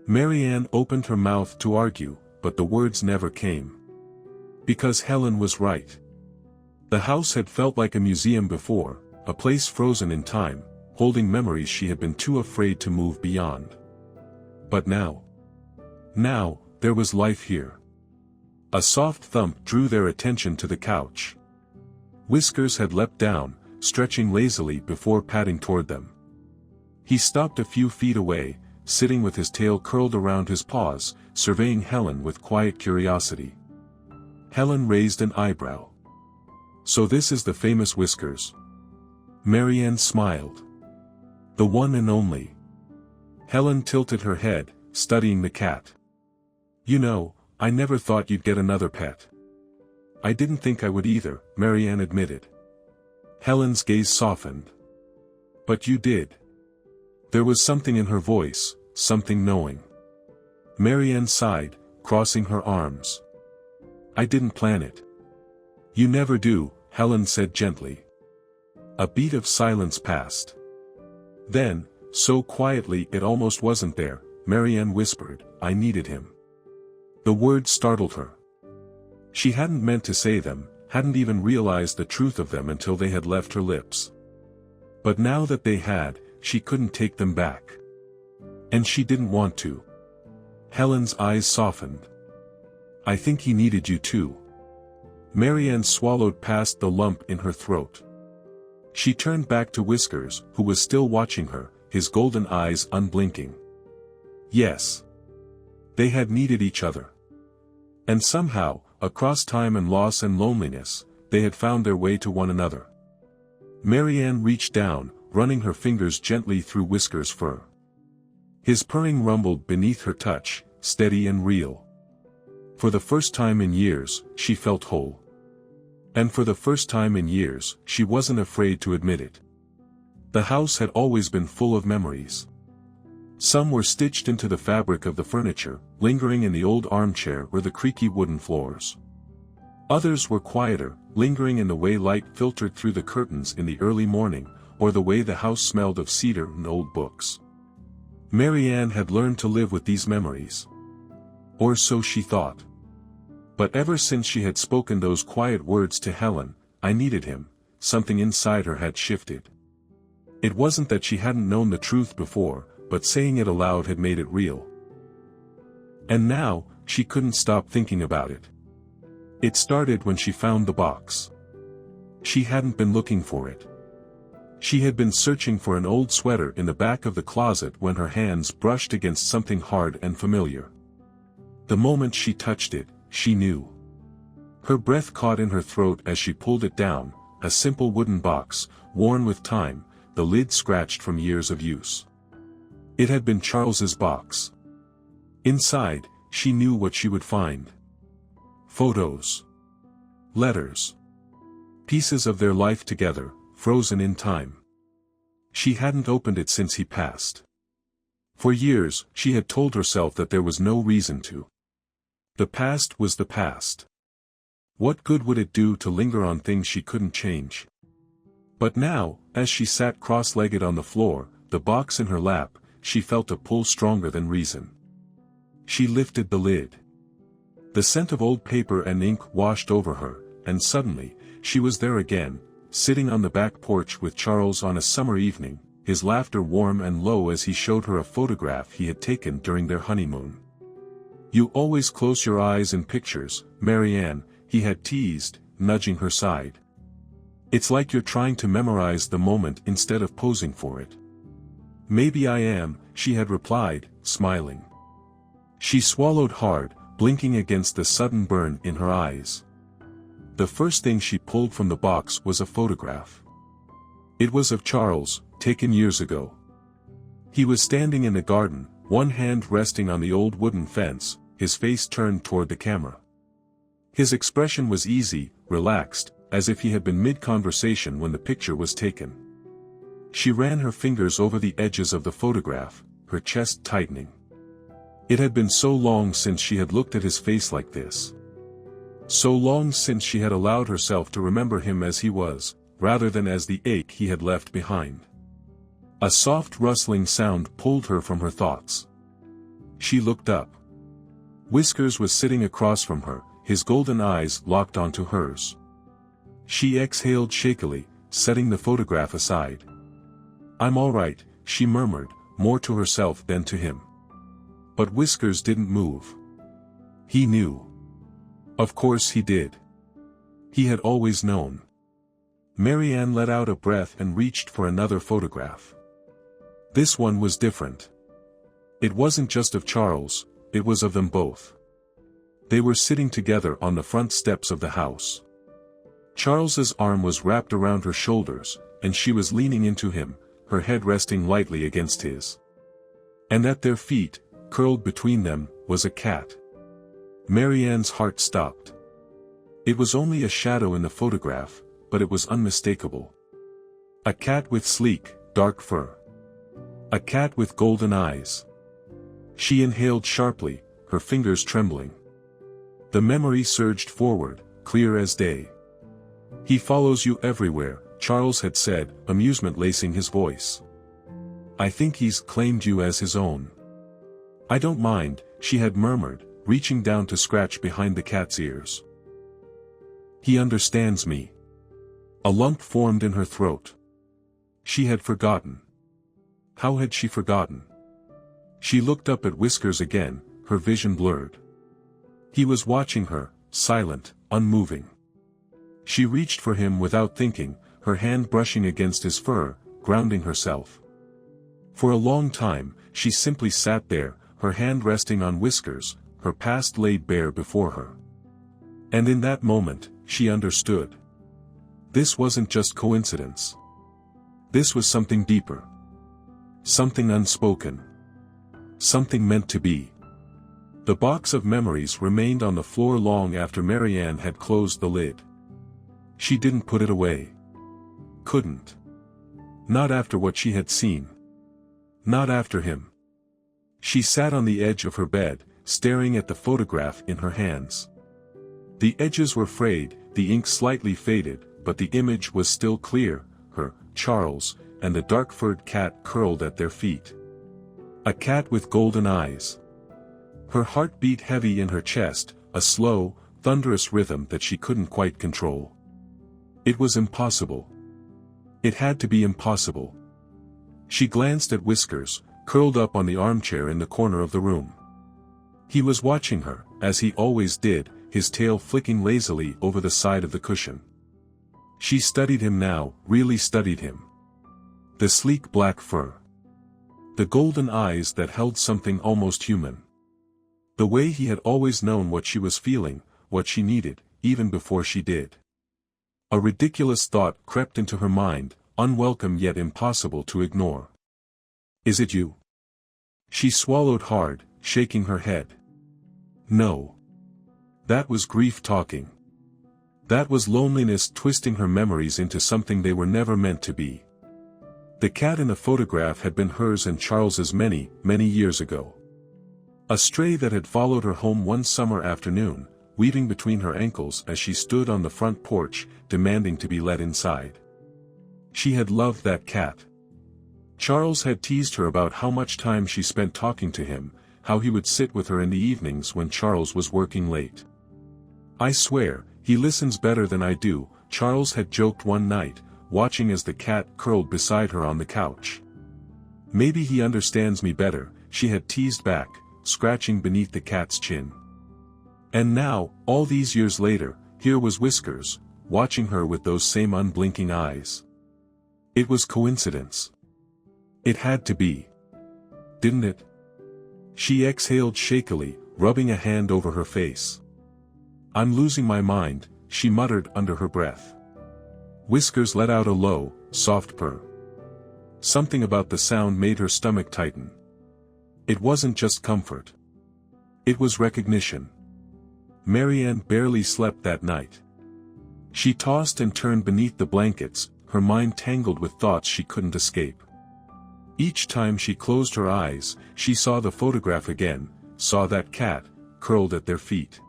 Marianne opened her mouth to argue, but the words never came. Because Helen was right. The house had felt like a museum before, a place frozen in time, holding memories she had been too afraid to move beyond. But now, there was life here. A soft thump drew their attention to the couch. Whiskers had leapt down, stretching lazily before padding toward them. He stopped a few feet away, sitting with his tail curled around his paws, surveying Helen with quiet curiosity. Helen raised an eyebrow. "So this is the famous Whiskers?" Marianne smiled. "The one and only." Helen tilted her head, studying the cat. "You know, I never thought you'd get another pet." "I didn't think I would either," Marianne admitted. Helen's gaze softened. "But you did." There was something in her voice, something knowing. Marianne sighed, crossing her arms. "I didn't plan it." "You never do," Helen said gently. A beat of silence passed. Then, so quietly it almost wasn't there, Marianne whispered, "I needed him." The words startled her. She hadn't meant to say them, hadn't even realized the truth of them until they had left her lips. But now that they had, she couldn't take them back. And she didn't want to. Helen's eyes softened. "I think he needed you too." Marianne swallowed past the lump in her throat. She turned back to Whiskers, who was still watching her, his golden eyes unblinking. Yes. They had needed each other. And somehow, across time and loss and loneliness, they had found their way to one another. Marianne reached down, running her fingers gently through Whiskers' fur. His purring rumbled beneath her touch, steady and real. For the first time in years, she felt whole. And for the first time in years, she wasn't afraid to admit it. The house had always been full of memories. Some were stitched into the fabric of the furniture, lingering in the old armchair or the creaky wooden floors. Others were quieter, lingering in the way light filtered through the curtains in the early morning, or the way the house smelled of cedar and old books. Marianne had learned to live with these memories. Or so she thought. But ever since she had spoken those quiet words to Helen, "I needed him," something inside her had shifted. It wasn't that she hadn't known the truth before, but saying it aloud had made it real. And now, she couldn't stop thinking about it. It started when she found the box. She hadn't been looking for it. She had been searching for an old sweater in the back of the closet when her hands brushed against something hard and familiar. The moment she touched it, she knew. Her breath caught in her throat as she pulled it down, a simple wooden box, worn with time, the lid scratched from years of use. It had been Charles's box. Inside, she knew what she would find. Photos. Letters. Pieces of their life together, frozen in time. She hadn't opened it since he passed. For years, she had told herself that there was no reason to. The past was the past. What good would it do to linger on things she couldn't change? But now, as she sat cross-legged on the floor, the box in her lap, she felt a pull stronger than reason. She lifted the lid. The scent of old paper and ink washed over her, and suddenly, she was there again, sitting on the back porch with Charles on a summer evening, his laughter warm and low as he showed her a photograph he had taken during their honeymoon. "You always close your eyes in pictures, Marianne," he had teased, nudging her side. "It's like you're trying to memorize the moment instead of posing for it." "Maybe I am," she had replied, smiling. She swallowed hard, blinking against the sudden burn in her eyes. The first thing she pulled from the box was a photograph. It was of Charles, taken years ago. He was standing in the garden, one hand resting on the old wooden fence, his face turned toward the camera. His expression was easy, relaxed, as if he had been mid-conversation when the picture was taken. She ran her fingers over the edges of the photograph, her chest tightening. It had been so long since she had looked at his face like this. So long since she had allowed herself to remember him as he was, rather than as the ache he had left behind. A soft rustling sound pulled her from her thoughts. She looked up. Whiskers was sitting across from her, his golden eyes locked onto hers. She exhaled shakily, setting the photograph aside. "I'm all right," she murmured, more to herself than to him. But Whiskers didn't move. He knew. Of course he did. He had always known. Marianne let out a breath and reached for another photograph. This one was different. It wasn't just of Charles, it was of them both. They were sitting together on the front steps of the house. Charles's arm was wrapped around her shoulders, and she was leaning into him, her head resting lightly against his. And at their feet, curled between them, was a cat. Marianne's heart stopped. It was only a shadow in the photograph, but it was unmistakable. A cat with sleek, dark fur. A cat with golden eyes. She inhaled sharply, her fingers trembling. The memory surged forward, clear as day. "He follows you everywhere," Charles had said, amusement lacing his voice. "I think he's claimed you as his own." "I don't mind," she had murmured, reaching down to scratch behind the cat's ears. "He understands me." A lump formed in her throat. She had forgotten. How had she forgotten? She looked up at Whiskers again, her vision blurred. He was watching her, silent, unmoving. She reached for him without thinking, her hand brushing against his fur, grounding herself. For a long time, she simply sat there, her hand resting on Whiskers, her past laid bare before her. And in that moment, she understood. This wasn't just coincidence. This was something deeper. Something unspoken. Something meant to be. The box of memories remained on the floor long after Marianne had closed the lid. She didn't put it away. Couldn't. Not after what she had seen. Not after him. She sat on the edge of her bed, staring at the photograph in her hands. The edges were frayed, the ink slightly faded, but the image was still clear, her, Charles, and the dark-furred cat curled at their feet. A cat with golden eyes. Her heart beat heavy in her chest, a slow, thunderous rhythm that she couldn't quite control. It was impossible. It had to be impossible. She glanced at Whiskers, curled up on the armchair in the corner of the room. He was watching her, as he always did, his tail flicking lazily over the side of the cushion. She studied him now, really studied him. The sleek black fur. The golden eyes that held something almost human. The way he had always known what she was feeling, what she needed, even before she did. A ridiculous thought crept into her mind, unwelcome yet impossible to ignore. Is it you? She swallowed hard, shaking her head. No. That was grief talking. That was loneliness twisting her memories into something they were never meant to be. The cat in the photograph had been hers and Charles's many, many years ago. A stray that had followed her home one summer afternoon, weaving between her ankles as she stood on the front porch, demanding to be let inside. She had loved that cat. Charles had teased her about how much time she spent talking to him, how he would sit with her in the evenings when Charles was working late. I swear, he listens better than I do, Charles had joked one night, watching as the cat curled beside her on the couch. Maybe he understands me better, she had teased back, scratching beneath the cat's chin. And now, all these years later, here was Whiskers, watching her with those same unblinking eyes. It was coincidence. It had to be. Didn't it? She exhaled shakily, rubbing a hand over her face. I'm losing my mind, she muttered under her breath. Whiskers let out a low, soft purr. Something about the sound made her stomach tighten. It wasn't just comfort. It was recognition. Marianne barely slept that night. She tossed and turned beneath the blankets, her mind tangled with thoughts she couldn't escape. Each time she closed her eyes, she saw the photograph again, saw that cat, curled at their feet.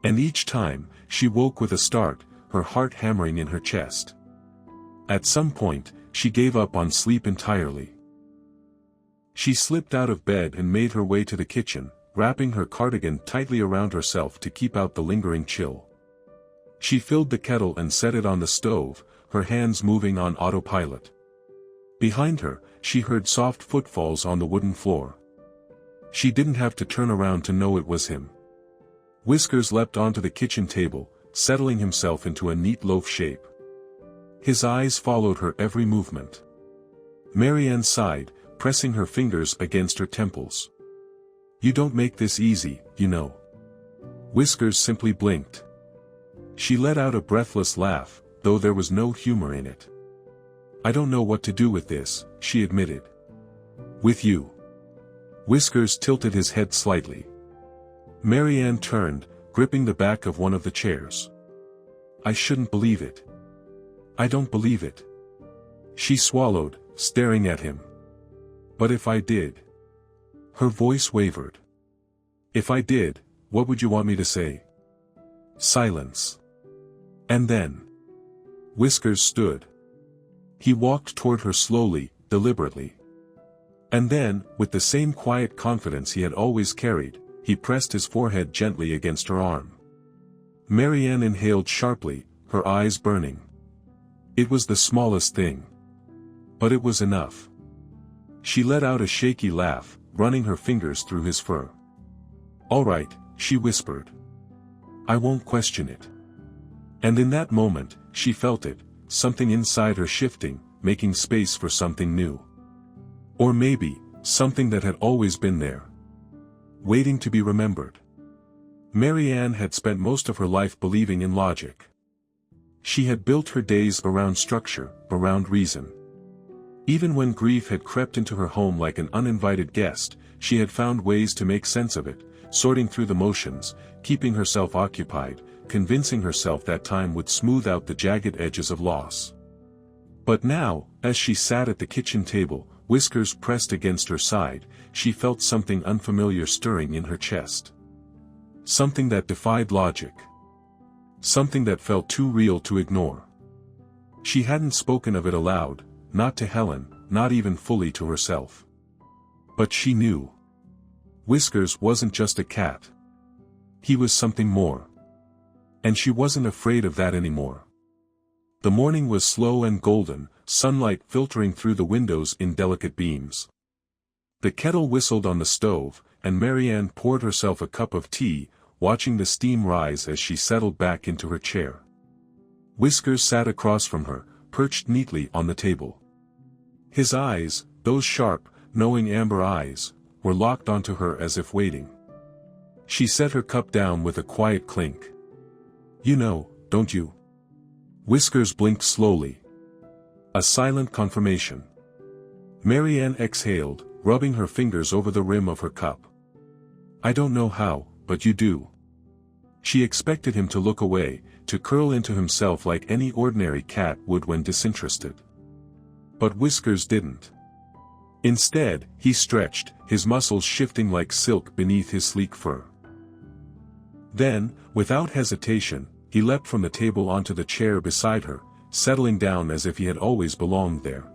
And each time, she woke with a start, her heart hammering in her chest. At some point, she gave up on sleep entirely. She slipped out of bed and made her way to the kitchen, wrapping her cardigan tightly around herself to keep out the lingering chill. She filled the kettle and set it on the stove, her hands moving on autopilot. Behind her, she heard soft footfalls on the wooden floor. She didn't have to turn around to know it was him. Whiskers leapt onto the kitchen table, settling himself into a neat loaf shape. His eyes followed her every movement. Marianne sighed, pressing her fingers against her temples. You don't make this easy, you know. Whiskers simply blinked. She let out a breathless laugh, though there was no humor in it. I don't know what to do with this, she admitted. With you. Whiskers tilted his head slightly. Marianne turned, gripping the back of one of the chairs. I shouldn't believe it. I don't believe it. She swallowed, staring at him. But if I did? Her voice wavered. If I did, what would you want me to say? Silence. And then. Whiskers stood. He walked toward her slowly, deliberately. And then, with the same quiet confidence he had always carried, he pressed his forehead gently against her arm. Marianne inhaled sharply, her eyes burning. It was the smallest thing. But it was enough. She let out a shaky laugh, running her fingers through his fur. All right, she whispered. I won't question it. And in that moment, she felt it, something inside her shifting, making space for something new. Or maybe, something that had always been there. Waiting to be remembered. Marianne had spent most of her life believing in logic. She had built her days around structure, around reason. Even when grief had crept into her home like an uninvited guest, she had found ways to make sense of it, sorting through the motions, keeping herself occupied, convincing herself that time would smooth out the jagged edges of loss. But now, as she sat at the kitchen table, Whiskers pressed against her side, she felt something unfamiliar stirring in her chest. Something that defied logic. Something that felt too real to ignore. She hadn't spoken of it aloud, not to Helen, not even fully to herself. But she knew. Whiskers wasn't just a cat. He was something more. And she wasn't afraid of that anymore. The morning was slow and golden, sunlight filtering through the windows in delicate beams. The kettle whistled on the stove, and Marianne poured herself a cup of tea, watching the steam rise as she settled back into her chair. Whiskers sat across from her, perched neatly on the table. His eyes, those sharp, knowing amber eyes, were locked onto her as if waiting. She set her cup down with a quiet clink. "You know, don't you?" Whiskers blinked slowly. A silent confirmation. Marianne exhaled, rubbing her fingers over the rim of her cup. "I don't know how, but you do." She expected him to look away, to curl into himself like any ordinary cat would when disinterested. But Whiskers didn't. Instead, he stretched, his muscles shifting like silk beneath his sleek fur. Then, without hesitation, he leapt from the table onto the chair beside her, settling down as if he had always belonged there.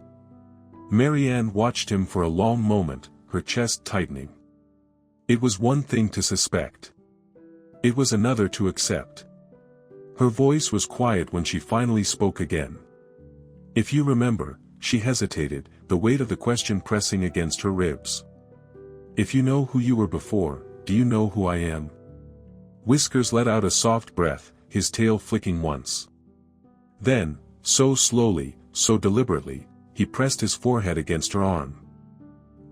Marianne watched him for a long moment, her chest tightening. It was one thing to suspect. It was another to accept. Her voice was quiet when she finally spoke again. "If you remember," she hesitated, the weight of the question pressing against her ribs. "If you know who you were before, do you know who I am?" Whiskers let out a soft breath, his tail flicking once. Then, so slowly, so deliberately, he pressed his forehead against her arm.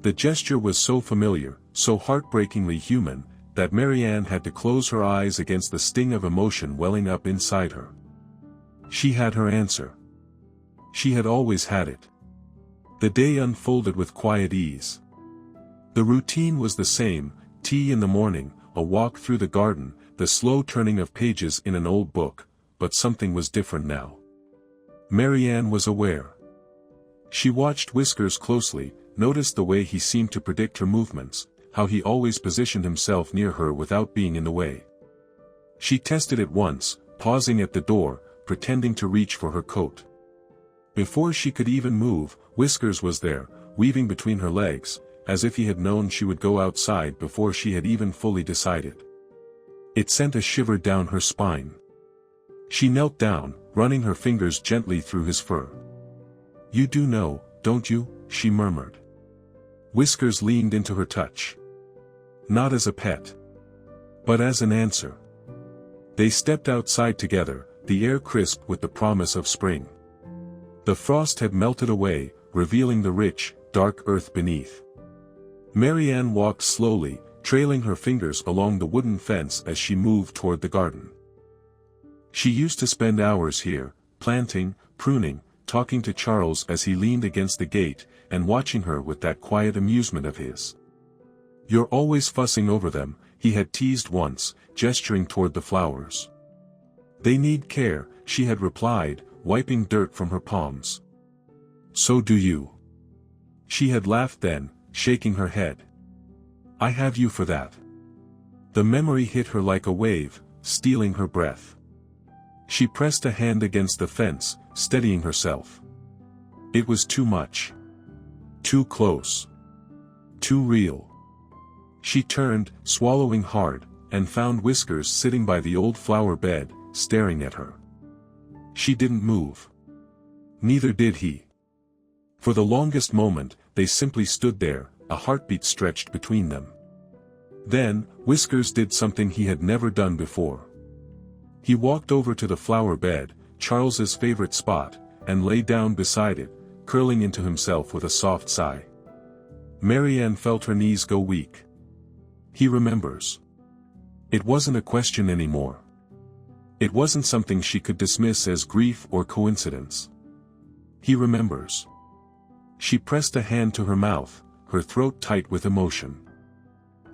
The gesture was so familiar, so heartbreakingly human, that Marianne had to close her eyes against the sting of emotion welling up inside her. She had her answer. She had always had it. The day unfolded with quiet ease. The routine was the same: tea in the morning, a walk through the garden, the slow turning of pages in an old book, but something was different now. Marianne was aware. She watched Whiskers closely, noticed the way he seemed to predict her movements, how he always positioned himself near her without being in the way. She tested it once, pausing at the door, pretending to reach for her coat. Before she could even move, Whiskers was there, weaving between her legs, as if he had known she would go outside before she had even fully decided. It sent a shiver down her spine. She knelt down, running her fingers gently through his fur. "You do know, don't you?" she murmured. Whiskers leaned into her touch. Not as a pet, but as an answer. They stepped outside together, the air crisp with the promise of spring. The frost had melted away, revealing the rich, dark earth beneath. Marianne walked slowly, trailing her fingers along the wooden fence as she moved toward the garden. She used to spend hours here, planting, pruning, talking to Charles as he leaned against the gate, and watching her with that quiet amusement of his. "You're always fussing over them," he had teased once, gesturing toward the flowers. "They need care," she had replied, wiping dirt from her palms. "So do you." She had laughed then, shaking her head. "I have you for that." The memory hit her like a wave, stealing her breath. She pressed a hand against the fence, steadying herself. It was too much. Too close. Too real. She turned, swallowing hard, and found Whiskers sitting by the old flower bed, staring at her. She didn't move. Neither did he. For the longest moment, they simply stood there, a heartbeat stretched between them. Then, Whiskers did something he had never done before. He walked over to the flower bed, Charles's favorite spot, and lay down beside it, curling into himself with a soft sigh. Marianne felt her knees go weak. He remembers. It wasn't a question anymore. It wasn't something she could dismiss as grief or coincidence. He remembers. She pressed a hand to her mouth, her throat tight with emotion.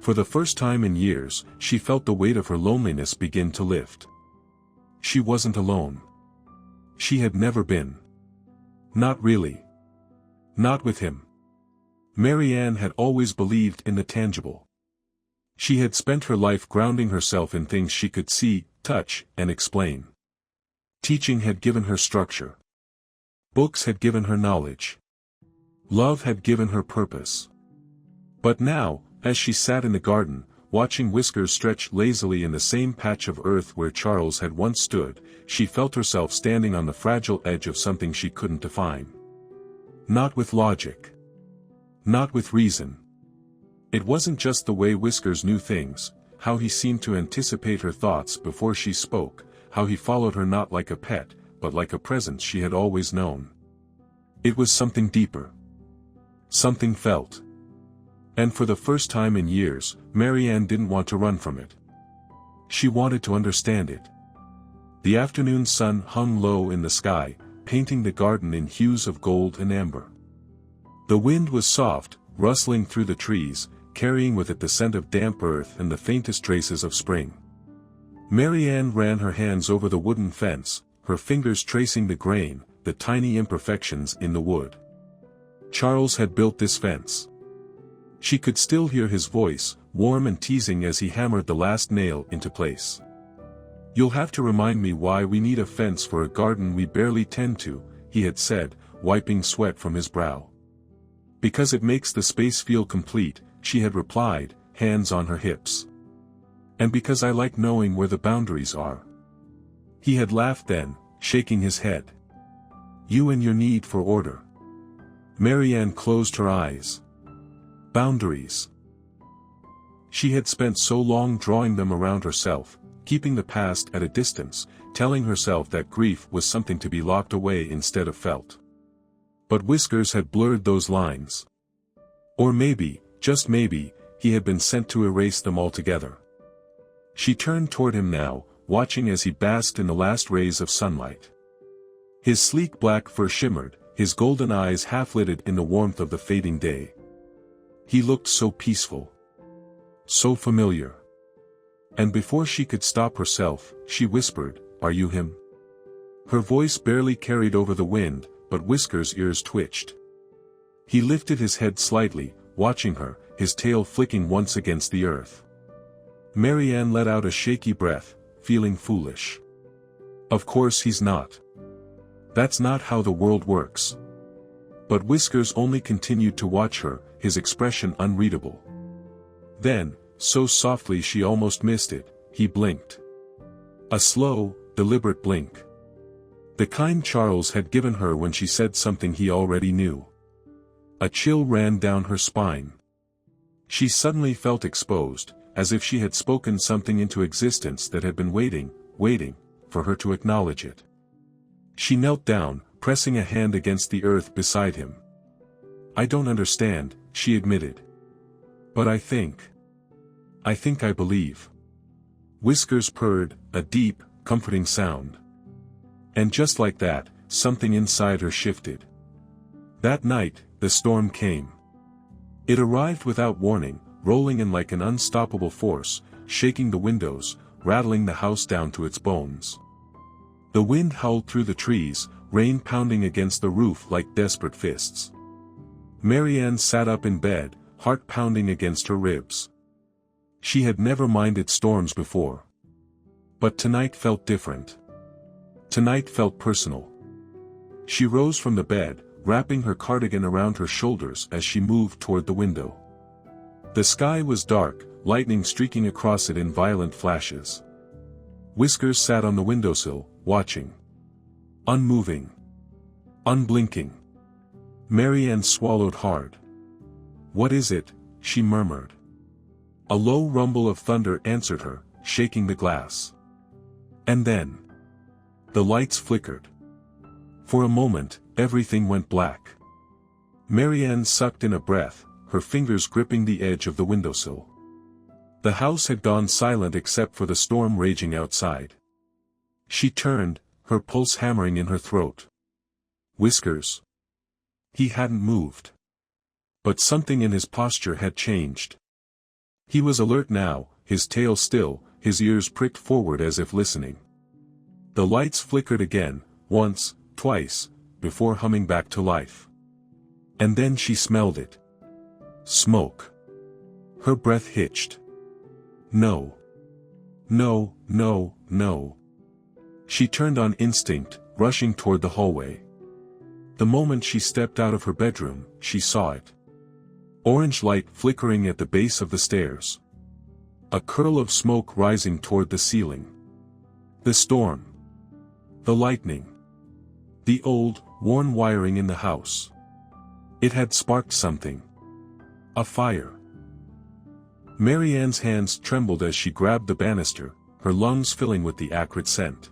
For the first time in years, she felt the weight of her loneliness begin to lift. She wasn't alone. She had never been. Not really. Not with him. Marianne had always believed in the tangible. She had spent her life grounding herself in things she could see, touch, and explain. Teaching had given her structure. Books had given her knowledge. Love had given her purpose. But now, as she sat in the garden, watching Whiskers stretch lazily in the same patch of earth where Charles had once stood, she felt herself standing on the fragile edge of something she couldn't define. Not with logic. Not with reason. It wasn't just the way Whiskers knew things, how he seemed to anticipate her thoughts before she spoke, how he followed her not like a pet, but like a presence she had always known. It was something deeper. Something felt. And for the first time in years, Marianne didn't want to run from it. She wanted to understand it. The afternoon sun hung low in the sky, painting the garden in hues of gold and amber. The wind was soft, rustling through the trees, carrying with it the scent of damp earth and the faintest traces of spring. Marianne ran her hands over the wooden fence, her fingers tracing the grain, the tiny imperfections in the wood. Charles had built this fence. She could still hear his voice, warm and teasing as he hammered the last nail into place. "You'll have to remind me why we need a fence for a garden we barely tend to," he had said, wiping sweat from his brow. "Because it makes the space feel complete," she had replied, hands on her hips. "And because I like knowing where the boundaries are." He had laughed then, shaking his head. "You and your need for order." Marianne closed her eyes. Boundaries. She had spent so long drawing them around herself, keeping the past at a distance, telling herself that grief was something to be locked away instead of felt. But Whiskers had blurred those lines. Or maybe, just maybe, he had been sent to erase them altogether. She turned toward him now, watching as he basked in the last rays of sunlight. His sleek black fur shimmered, his golden eyes half-lidded in the warmth of the fading day. He looked so peaceful. So familiar. And before she could stop herself, she whispered, "Are you him?" Her voice barely carried over the wind, but Whiskers' ears twitched. He lifted his head slightly, watching her, his tail flicking once against the earth. Marianne let out a shaky breath, feeling foolish. Of course he's not. That's not how the world works. But Whiskers only continued to watch her, his expression unreadable. Then, so softly she almost missed it, he blinked. A slow, deliberate blink. The kind Charles had given her when she said something he already knew. A chill ran down her spine. She suddenly felt exposed, as if she had spoken something into existence that had been waiting, for her to acknowledge it. She knelt down, pressing a hand against the earth beside him. "I don't understand," she admitted. "But I think I believe." Whiskers purred, a deep, comforting sound. And just like that, something inside her shifted. That night, the storm came. It arrived without warning, rolling in like an unstoppable force, shaking the windows, rattling the house down to its bones. The wind howled through the trees, rain pounding against the roof like desperate fists. Marianne sat up in bed, heart pounding against her ribs. She had never minded storms before. But tonight felt different. Tonight felt personal. She rose from the bed, wrapping her cardigan around her shoulders as she moved toward the window. The sky was dark, lightning streaking across it in violent flashes. Whiskers sat on the windowsill, watching. Unmoving. Unblinking. Marianne swallowed hard. "What is it?" she murmured. A low rumble of thunder answered her, shaking the glass. And then the lights flickered. For a moment, everything went black. Marianne sucked in a breath, her fingers gripping the edge of the windowsill. The house had gone silent except for the storm raging outside. She turned, her pulse hammering in her throat. Whiskers. He hadn't moved. But something in his posture had changed. He was alert now, his tail still, his ears pricked forward as if listening. The lights flickered again, once, twice, before humming back to life. And then she smelled it. Smoke. Her breath hitched. No. No, no, no. She turned on instinct, rushing toward the hallway. The moment she stepped out of her bedroom, she saw it. Orange light flickering at the base of the stairs. A curl of smoke rising toward the ceiling. The storm. The lightning. The old, worn wiring in the house. It had sparked something. A fire. Marianne's hands trembled as she grabbed the banister, her lungs filling with the acrid scent.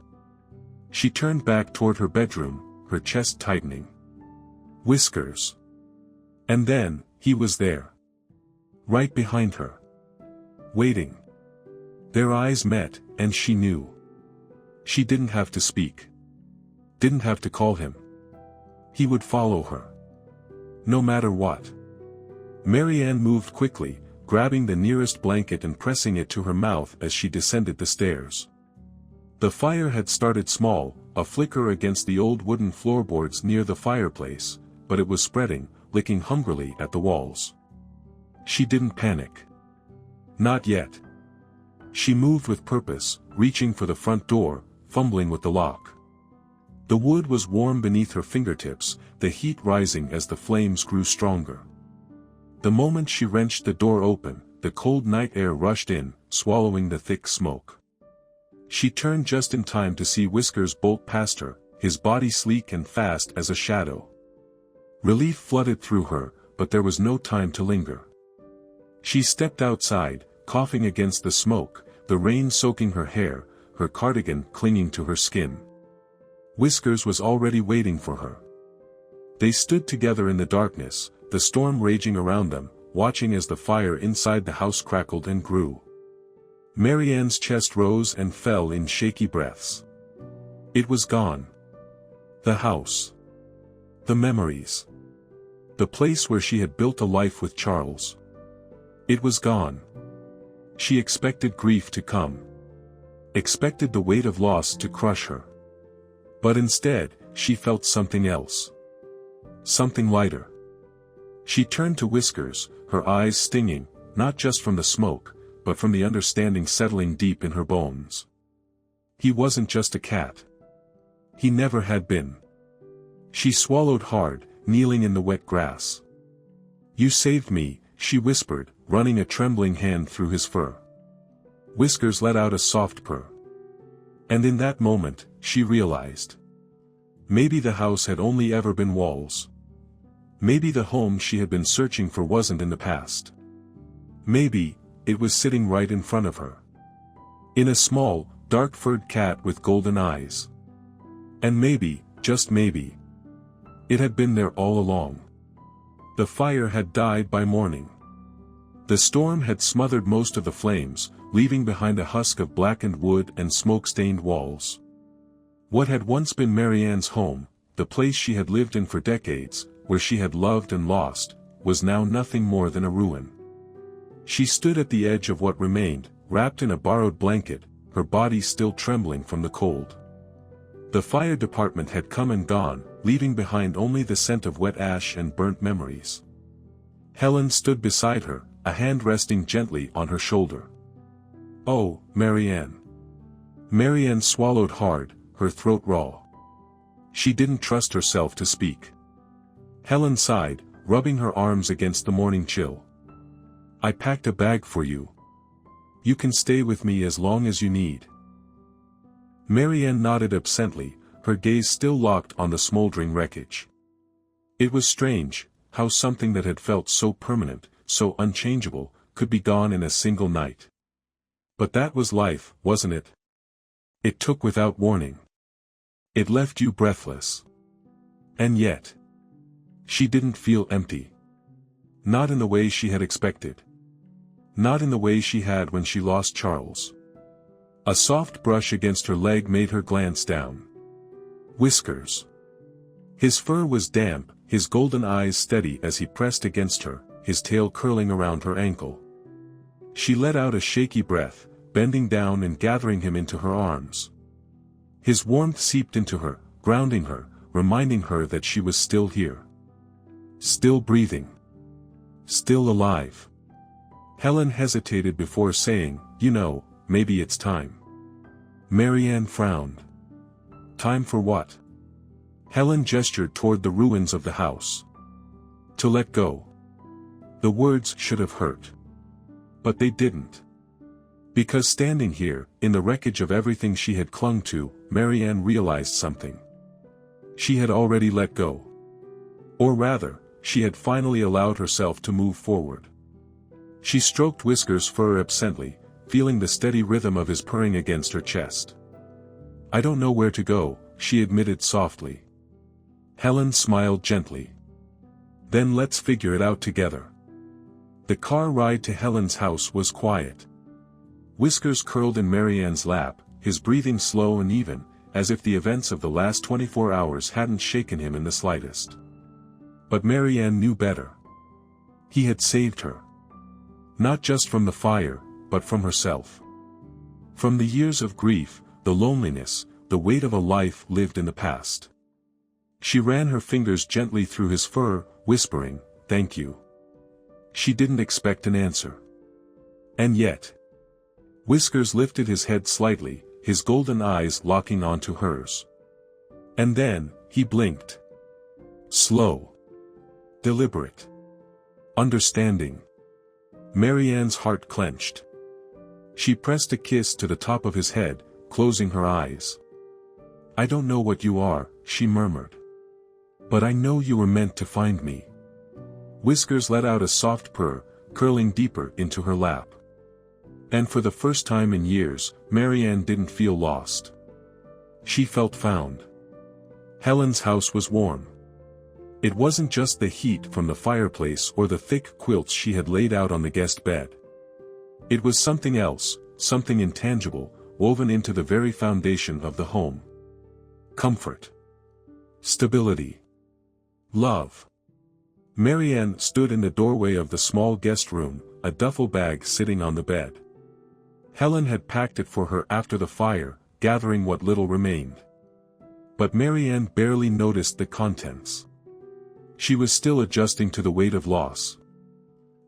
She turned back toward her bedroom, her chest tightening. Whiskers. And then, he was there. Right behind her. Waiting. Their eyes met, and she knew. She didn't have to speak. Didn't have to call him. He would follow her. No matter what. Marianne moved quickly, grabbing the nearest blanket and pressing it to her mouth as she descended the stairs. The fire had started small, a flicker against the old wooden floorboards near the fireplace, but it was spreading, licking hungrily at the walls. She didn't panic. Not yet. She moved with purpose, reaching for the front door, fumbling with the lock. The wood was warm beneath her fingertips, the heat rising as the flames grew stronger. The moment she wrenched the door open, the cold night air rushed in, swallowing the thick smoke. She turned just in time to see Whiskers bolt past her, his body sleek and fast as a shadow. Relief flooded through her, but there was no time to linger. She stepped outside, coughing against the smoke, the rain soaking her hair, her cardigan clinging to her skin. Whiskers was already waiting for her. They stood together in the darkness, the storm raging around them, watching as the fire inside the house crackled and grew. Marianne's chest rose and fell in shaky breaths. It was gone. The house. The memories. The place where she had built a life with Charles. It was gone. She expected grief to come. Expected the weight of loss to crush her. But instead, she felt something else. Something lighter. She turned to Whiskers, her eyes stinging, not just from the smoke, but from the understanding settling deep in her bones. He wasn't just a cat. He never had been. She swallowed hard, kneeling in the wet grass. "You saved me," she whispered, running a trembling hand through his fur. Whiskers let out a soft purr. And in that moment, she realized. Maybe the house had only ever been walls. Maybe the home she had been searching for wasn't in the past. Maybe, it was sitting right in front of her. In a small, dark-furred cat with golden eyes. And maybe, just maybe, it had been there all along. The fire had died by morning. The storm had smothered most of the flames, leaving behind a husk of blackened wood and smoke-stained walls. What had once been Marianne's home, the place she had lived in for decades, where she had loved and lost, was now nothing more than a ruin. She stood at the edge of what remained, wrapped in a borrowed blanket, her body still trembling from the cold. The fire department had come and gone, leaving behind only the scent of wet ash and burnt memories. Helen stood beside her, a hand resting gently on her shoulder. "Oh, Marianne." Marianne swallowed hard, her throat raw. She didn't trust herself to speak. Helen sighed, rubbing her arms against the morning chill. "I packed a bag for you. You can stay with me as long as you need." Marianne nodded absently, her gaze still locked on the smoldering wreckage. It was strange, how something that had felt so permanent, so unchangeable, could be gone in a single night. But that was life, wasn't it? It took without warning. It left you breathless. And yet, she didn't feel empty. Not in the way she had expected. Not in the way she had when she lost Charles. A soft brush against her leg made her glance down. Whiskers. His fur was damp, his golden eyes steady as he pressed against her, his tail curling around her ankle. She let out a shaky breath, bending down and gathering him into her arms. His warmth seeped into her, grounding her, reminding her that she was still here. Still breathing. Still alive. Helen hesitated before saying, "You know, maybe it's time." Marianne frowned. Time for what? Helen gestured toward the ruins of the house. To let go. The words should have hurt. But they didn't. Because standing here, in the wreckage of everything she had clung to, Marianne realized something. She had already let go. Or rather, she had finally allowed herself to move forward. She stroked Whiskers' fur absently, feeling the steady rhythm of his purring against her chest. "I don't know where to go," she admitted softly. Helen smiled gently. "Then let's figure it out together." The car ride to Helen's house was quiet. Whiskers curled in Marianne's lap, his breathing slow and even, as if the events of the last 24 hours hadn't shaken him in the slightest. But Marianne knew better. He had saved her. Not just from the fire, but from herself. From the years of grief, the loneliness, the weight of a life lived in the past. She ran her fingers gently through his fur, whispering, "Thank you." She didn't expect an answer. And yet. Whiskers lifted his head slightly, his golden eyes locking onto hers. And then, he blinked. Slow. Deliberate. Understanding. Marianne's heart clenched. She pressed a kiss to the top of his head, closing her eyes. "I don't know what you are," she murmured. "But I know you were meant to find me." Whiskers let out a soft purr, curling deeper into her lap. And for the first time in years, Marianne didn't feel lost. She felt found. Helen's house was warm. It wasn't just the heat from the fireplace or the thick quilts she had laid out on the guest bed. It was something else, something intangible, woven into the very foundation of the home. Comfort. Stability. Love. Marianne stood in the doorway of the small guest room, a duffel bag sitting on the bed. Helen had packed it for her after the fire, gathering what little remained. But Marianne barely noticed the contents. She was still adjusting to the weight of loss.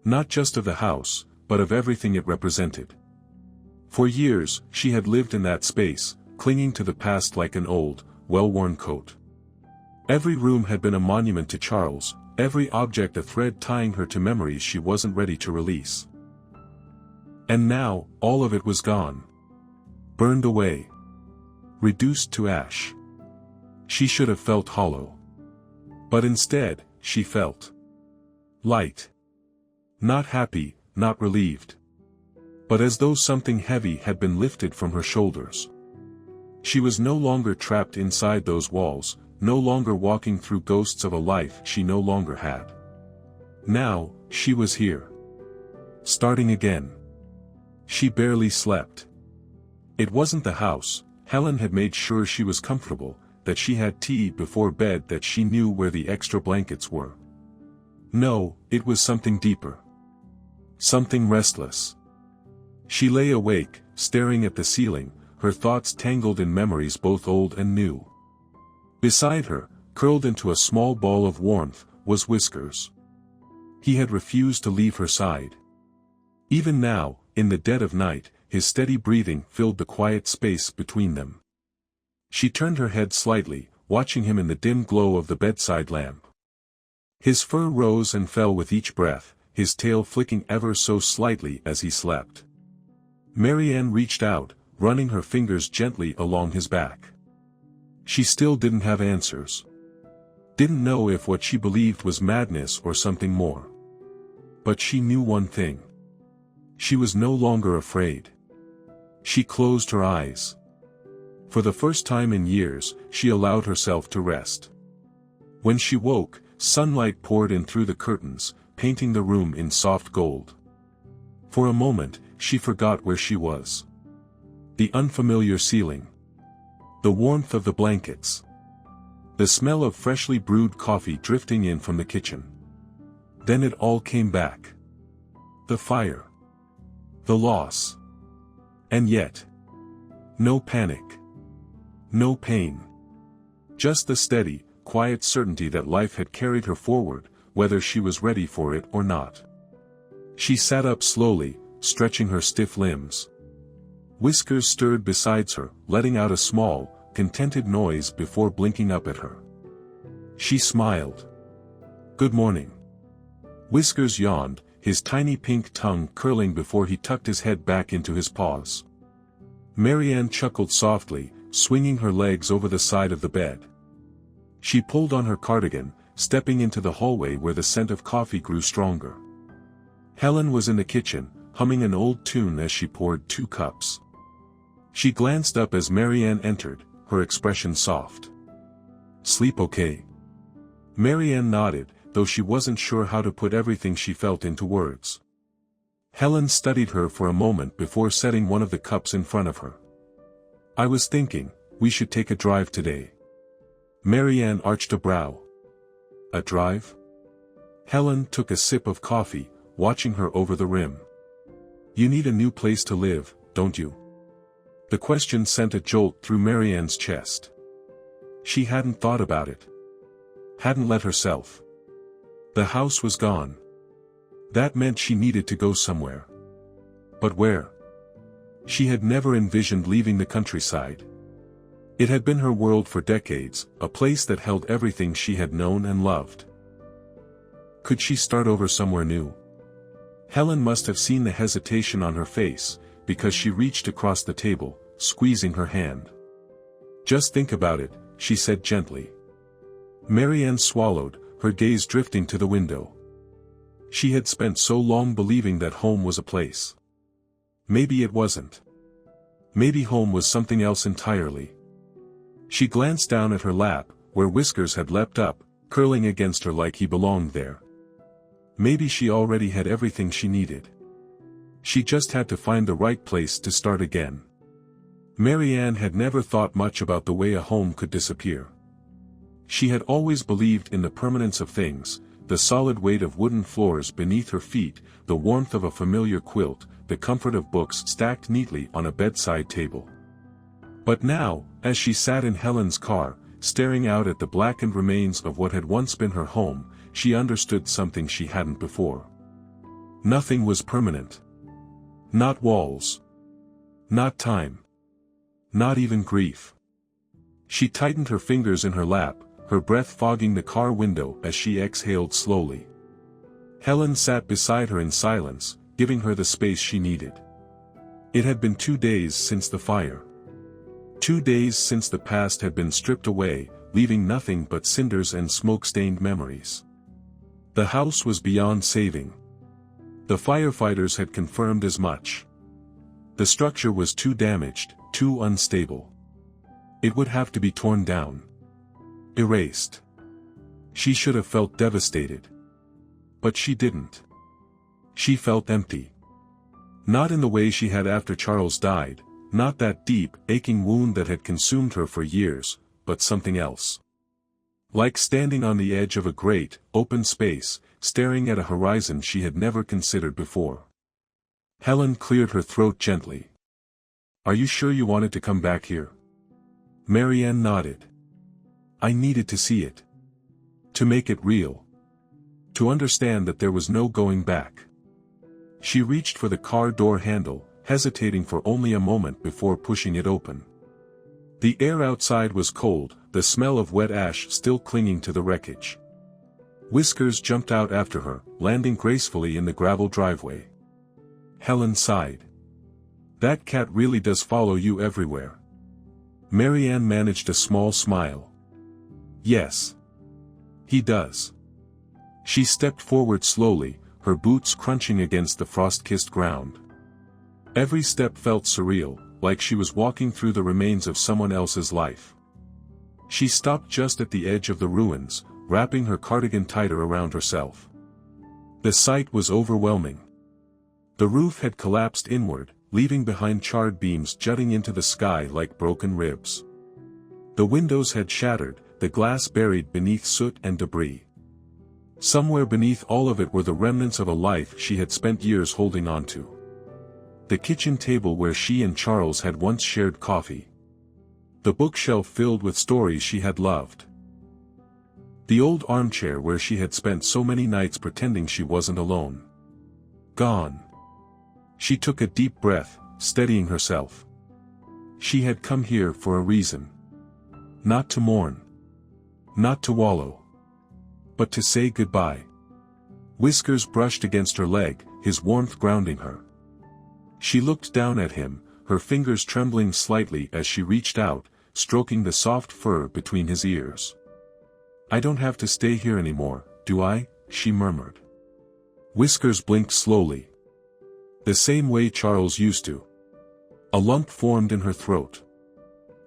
Not just of the house, but of everything it represented. For years, she had lived in that space, clinging to the past like an old, well-worn coat. Every room had been a monument to Charles, every object a thread tying her to memories she wasn't ready to release. And now, all of it was gone. Burned away. Reduced to ash. She should have felt hollow. But instead, she felt light. Not happy, not relieved. But as though something heavy had been lifted from her shoulders. She was no longer trapped inside those walls, no longer walking through ghosts of a life she no longer had. Now, she was here. Starting again. She barely slept. It wasn't the house. Helen had made sure she was comfortable, that she had tea before bed, that she knew where the extra blankets were. No, it was something deeper. Something restless. She lay awake, staring at the ceiling, her thoughts tangled in memories both old and new. Beside her, curled into a small ball of warmth, was Whiskers. He had refused to leave her side. Even now, in the dead of night, his steady breathing filled the quiet space between them. She turned her head slightly, watching him in the dim glow of the bedside lamp. His fur rose and fell with each breath, his tail flicking ever so slightly as he slept. Marianne reached out, running her fingers gently along his back. She still didn't have answers. Didn't know if what she believed was madness or something more. But she knew one thing. She was no longer afraid. She closed her eyes. For the first time in years, she allowed herself to rest. When she woke, sunlight poured in through the curtains, painting the room in soft gold. For a moment, she forgot where she was. The unfamiliar ceiling. The warmth of the blankets. The smell of freshly brewed coffee drifting in from the kitchen. Then it all came back. The fire. The loss. And yet. No panic. No pain. Just the steady, quiet certainty that life had carried her forward, whether she was ready for it or not. She sat up slowly, stretching her stiff limbs. Whiskers stirred beside her, letting out a small, contented noise before blinking up at her. She smiled. "Good morning." Whiskers yawned, his tiny pink tongue curling before he tucked his head back into his paws. Marianne chuckled softly, swinging her legs over the side of the bed. She pulled on her cardigan, stepping into the hallway where the scent of coffee grew stronger. Helen was in the kitchen, humming an old tune as she poured 2 cups. She glanced up as Marianne entered, her expression soft. "Sleep okay?" Marianne nodded, though she wasn't sure how to put everything she felt into words. Helen studied her for a moment before setting one of the cups in front of her. "I was thinking, we should take a drive today." Marianne arched a brow. "A drive?" Helen took a sip of coffee, watching her over the rim. "You need a new place to live, don't you?" The question sent a jolt through Marianne's chest. She hadn't thought about it. Hadn't let herself. The house was gone. That meant she needed to go somewhere. But where? She had never envisioned leaving the countryside. It had been her world for decades, a place that held everything she had known and loved. Could she start over somewhere new? Helen must have seen the hesitation on her face, because she reached across the table, squeezing her hand. "Just think about it," she said gently. Marianne swallowed, her gaze drifting to the window. She had spent so long believing that home was a place. Maybe it wasn't. Maybe home was something else entirely. She glanced down at her lap, where Whiskers had leapt up, curling against her like he belonged there. Maybe she already had everything she needed. She just had to find the right place to start again. Marianne had never thought much about the way a home could disappear. She had always believed in the permanence of things, the solid weight of wooden floors beneath her feet, the warmth of a familiar quilt, the comfort of books stacked neatly on a bedside table. But now, as she sat in Helen's car, staring out at the blackened remains of what had once been her home, she understood something she hadn't before. Nothing was permanent. Not walls. Not time. Not even grief. She tightened her fingers in her lap, her breath fogging the car window as she exhaled slowly. Helen sat beside her in silence, giving her the space she needed. It had been 2 days since the fire. 2 days since the past had been stripped away, leaving nothing but cinders and smoke-stained memories. The house was beyond saving. The firefighters had confirmed as much. The structure was too damaged, too unstable. It would have to be torn down. Erased. She should have felt devastated. But she didn't. She felt empty. Not in the way she had after Charles died, not that deep, aching wound that had consumed her for years, but something else. Like standing on the edge of a great, open space, staring at a horizon she had never considered before. Helen cleared her throat gently. "Are you sure you wanted to come back here?" Marianne nodded. "I needed to see it. To make it real. To understand that there was no going back." She reached for the car door handle, hesitating for only a moment before pushing it open. The air outside was cold, the smell of wet ash still clinging to the wreckage. Whiskers jumped out after her, landing gracefully in the gravel driveway. Helen sighed. "That cat really does follow you everywhere." Marianne managed a small smile. "Yes. He does." She stepped forward slowly, her boots crunching against the frost-kissed ground. Every step felt surreal, like she was walking through the remains of someone else's life. She stopped just at the edge of the ruins, wrapping her cardigan tighter around herself. The sight was overwhelming. The roof had collapsed inward, leaving behind charred beams jutting into the sky like broken ribs. The windows had shattered, the glass buried beneath soot and debris. Somewhere beneath all of it were the remnants of a life she had spent years holding on to. The kitchen table where she and Charles had once shared coffee. The bookshelf filled with stories she had loved. The old armchair where she had spent so many nights pretending she wasn't alone. Gone. She took a deep breath, steadying herself. She had come here for a reason. Not to mourn. Not to wallow. But to say goodbye. Whiskers brushed against her leg, his warmth grounding her. She looked down at him, her fingers trembling slightly as she reached out, stroking the soft fur between his ears. "I don't have to stay here anymore, do I?" she murmured. Whiskers blinked slowly. The same way Charles used to. A lump formed in her throat.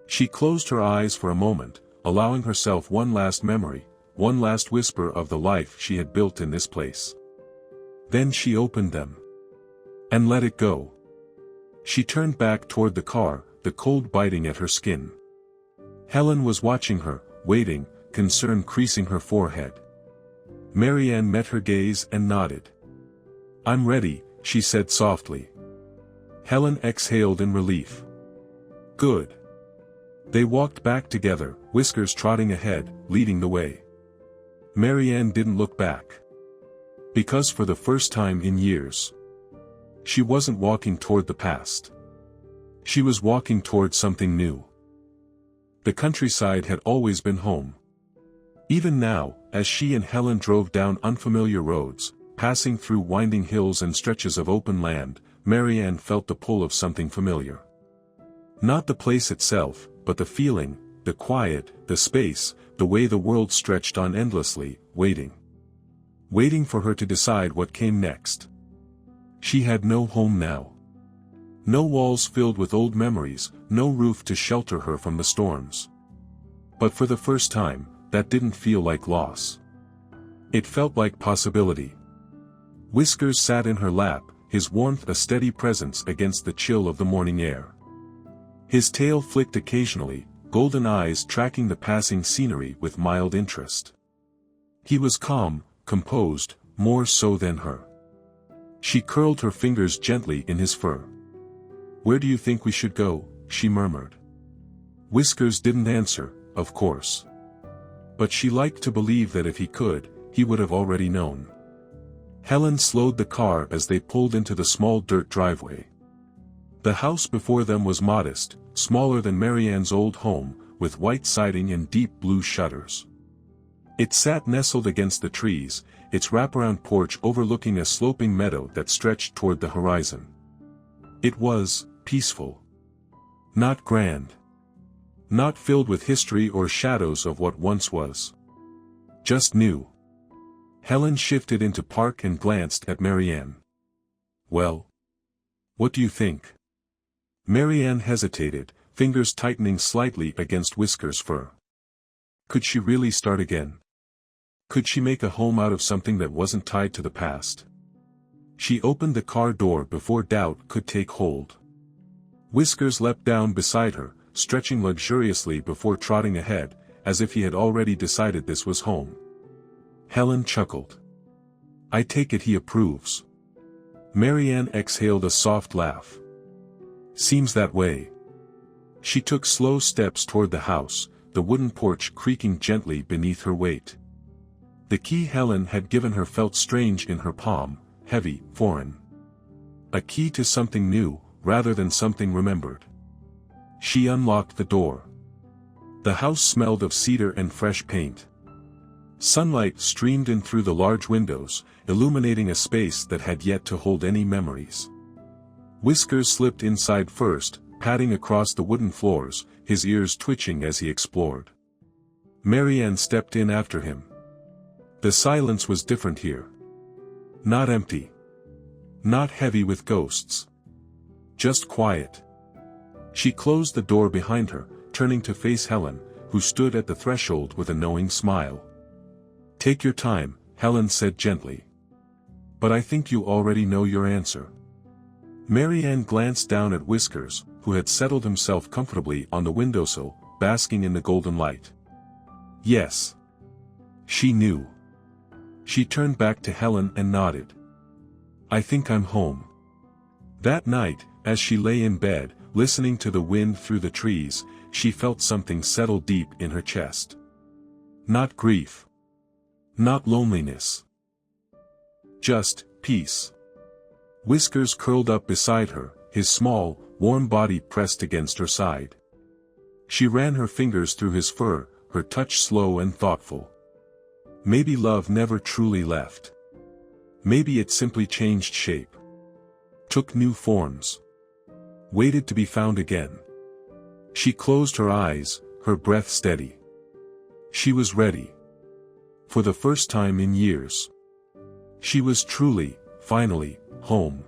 She closed her eyes for a moment, allowing herself one last memory, one last whisper of the life she had built in this place. Then she opened them. And let it go. She turned back toward the car, the cold biting at her skin. Helen was watching her, waiting, concern creasing her forehead. Marianne met her gaze and nodded. "I'm ready," she said softly. Helen exhaled in relief. "Good." They walked back together, Whiskers trotting ahead, leading the way. Marianne didn't look back. Because for the first time in years, she wasn't walking toward the past. She was walking toward something new. The countryside had always been home. Even now, as she and Helen drove down unfamiliar roads, passing through winding hills and stretches of open land, Marianne felt the pull of something familiar. Not the place itself, but the feeling, the quiet, the space, the way the world stretched on endlessly, waiting. Waiting for her to decide what came next. She had no home now. No walls filled with old memories, no roof to shelter her from the storms. But for the first time, that didn't feel like loss. It felt like possibility. Whiskers sat in her lap, his warmth a steady presence against the chill of the morning air. His tail flicked occasionally, golden eyes tracking the passing scenery with mild interest. He was calm, composed, more so than her. She curled her fingers gently in his fur. "Where do you think we should go?" she murmured. Whiskers didn't answer, of course. But she liked to believe that if he could, he would have already known. Helen slowed the car as they pulled into the small dirt driveway. The house before them was modest, smaller than Marianne's old home, with white siding and deep blue shutters. It sat nestled against the trees, its wraparound porch overlooking a sloping meadow that stretched toward the horizon. It was peaceful. Not grand. Not filled with history or shadows of what once was. Just new. Helen shifted into park and glanced at Marianne. "Well? What do you think?" Marianne hesitated, fingers tightening slightly against Whiskers' fur. Could she really start again? Could she make a home out of something that wasn't tied to the past? She opened the car door before doubt could take hold. Whiskers leapt down beside her, stretching luxuriously before trotting ahead, as if he had already decided this was home. Helen chuckled. "I take it he approves." Marianne exhaled a soft laugh. "Seems that way." She took slow steps toward the house, the wooden porch creaking gently beneath her weight. The key Helen had given her felt strange in her palm, heavy, foreign. A key to something new, rather than something remembered. She unlocked the door. The house smelled of cedar and fresh paint. Sunlight streamed in through the large windows, illuminating a space that had yet to hold any memories. Whiskers slipped inside first, padding across the wooden floors, his ears twitching as he explored. Marianne stepped in after him. The silence was different here. Not empty. Not heavy with ghosts. Just quiet. She closed the door behind her, turning to face Helen, who stood at the threshold with a knowing smile. "Take your time," Helen said gently. "But I think you already know your answer." Marianne glanced down at Whiskers, who had settled himself comfortably on the windowsill, basking in the golden light. Yes. She knew. She turned back to Helen and nodded. "I think I'm home." That night, as she lay in bed, listening to the wind through the trees, she felt something settle deep in her chest. Not grief. Not loneliness. Just peace. Whiskers curled up beside her, his small, warm body pressed against her side. She ran her fingers through his fur, her touch slow and thoughtful. Maybe love never truly left. Maybe it simply changed shape. Took new forms. Waited to be found again. She closed her eyes, her breath steady. She was ready. For the first time in years. She was truly, finally, home.